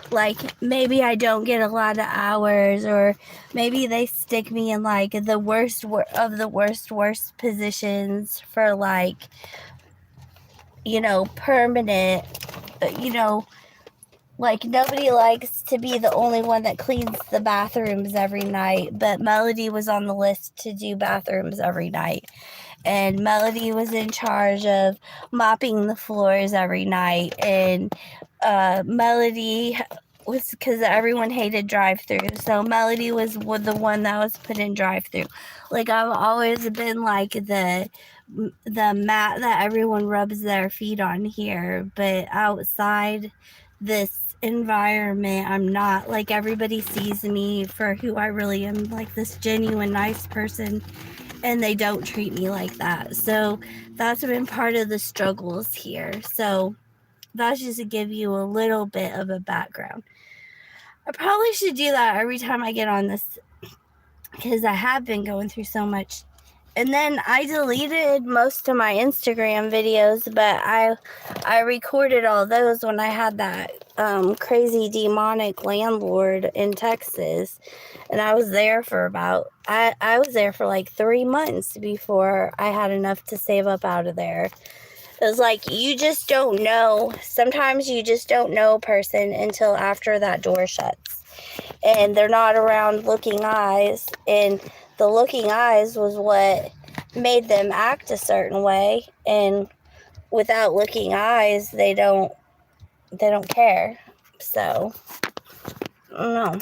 like maybe I don't get a lot of hours, or maybe they stick me in like the worst of the worst positions for like permanent, like nobody likes to be the only one that cleans the bathrooms every night, but Melody was on the list to do bathrooms every night. And Melody was in charge of mopping the floors every night. And Melody was, because everyone hated drive-through, so Melody was the one that was put in drive-through. Like I've always been like the mat that everyone rubs their feet on here, but outside this environment I'm not. Like everybody sees me for who I really am, like this genuine nice person, and they don't treat me like that. So that's been part of the struggles here. So that's just to give you a little bit of a background. I probably should do that every time I get on this, because I have been going through so much. And then I deleted most of my Instagram videos, but I recorded all those when I had that crazy demonic landlord in Texas. And I was there for I was there for like 3 months before I had enough to save up out of there. It was like, you just don't know. Sometimes you just don't know a person until after that door shuts. And they're not around looking eyes. And the looking eyes was what made them act a certain way. And without looking eyes, they don't care. So, I don't know.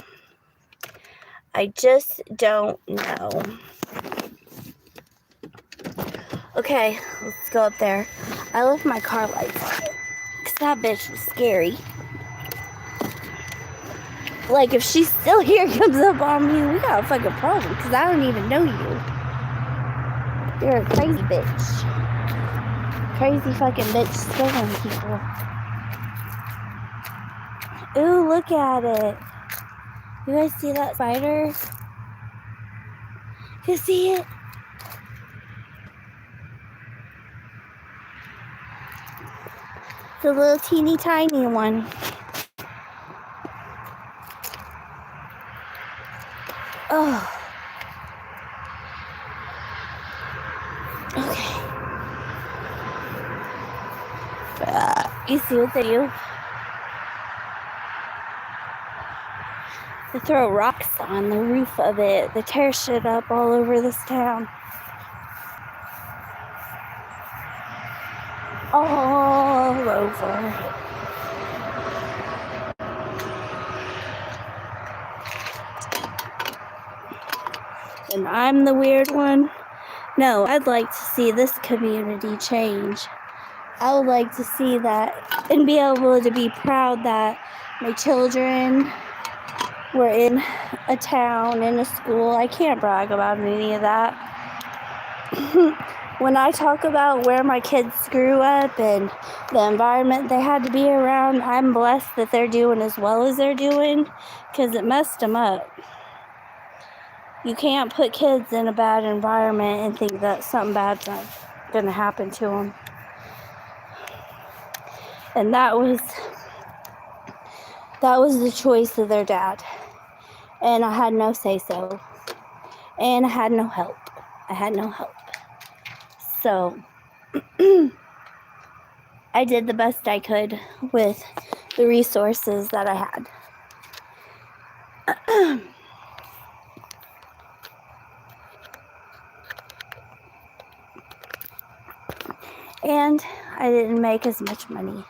I just don't know. Okay, let's go up there. I left my car lights on, because that bitch was scary. Like, if she's still here, comes up on me, we got a fucking problem, because I don't even know you. You're a crazy bitch. Crazy fucking bitch scaring people. Ooh, look at it. You guys see that spider? You see it? The little teeny tiny one. Oh. Okay. You see what they do? They throw rocks on the roof of it. They tear shit up all over this town. All over. And I'm the weird one? No, I'd like to see this community change. I would like to see that and be able to be proud that my children were in a town, in a school. I can't brag about any of that. When I talk about where my kids grew up and the environment they had to be around, I'm blessed that they're doing as well as they're doing, because it messed them up. You can't put kids in a bad environment and think that something bad's not going to happen to them. And that was the choice of their dad. And I had no say-so. And I had no help. So, I did the best I could with the resources that I had. And I didn't make as much money.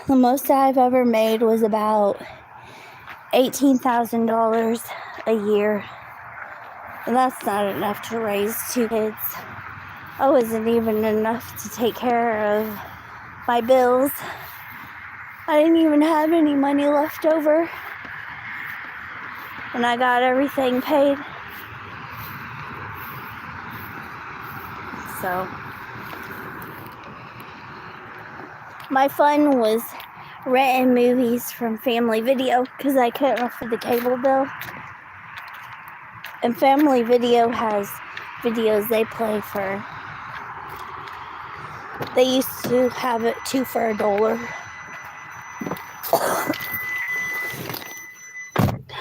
The most I've ever made was about $18,000 a year. And that's not enough to raise 2 kids. I wasn't even enough to take care of my bills. I didn't even have any money left over when I got everything paid. So, My fun was renting movies from Family Video because I couldn't afford the cable bill. And Family Video has videos they play for. They used to have it 2 for $1.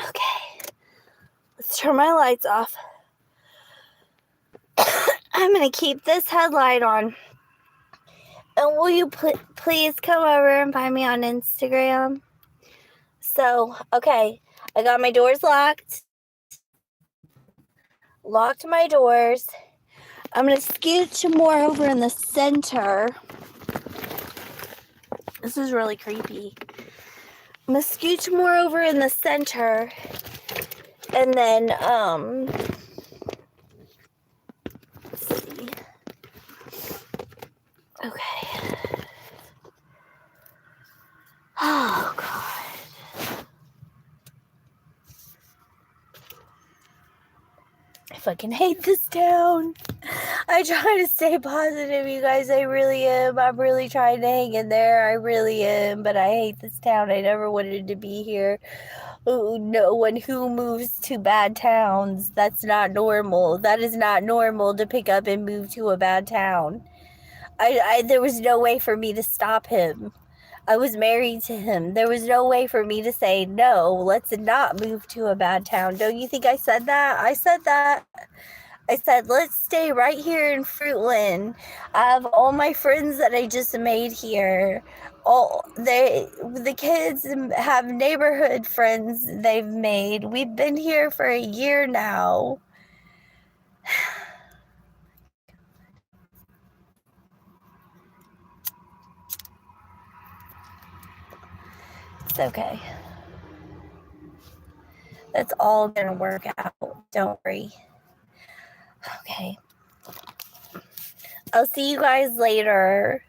Okay, let's turn my lights off. I'm gonna keep this headlight on. And will you please come over and find me on Instagram? So, okay, I got my doors locked. Locked my doors. I'm going to scooch more over in the center. This is really creepy. I'm going to scooch more over in the center. And then, let's see. Okay. Oh, God. I fucking hate this town. I try to stay positive, you guys. I really am. I'm really trying to hang in there. I really am. But I hate this town. I never wanted to be here. Oh, no one who moves to bad towns. That's not normal. That is not normal to pick up and move to a bad town. There was no way for me to stop him. I was married to him. There was no way for me to say, no, let's not move to a bad town. Don't you think I said that? I said that. I said, let's stay right here in Fruitland. I have all my friends that I just made here. The kids have neighborhood friends they've made. We've been here for a year now. It's okay. That's all gonna work out. Don't worry. Okay. I'll see you guys later.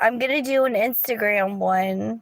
I'm gonna do an Instagram one.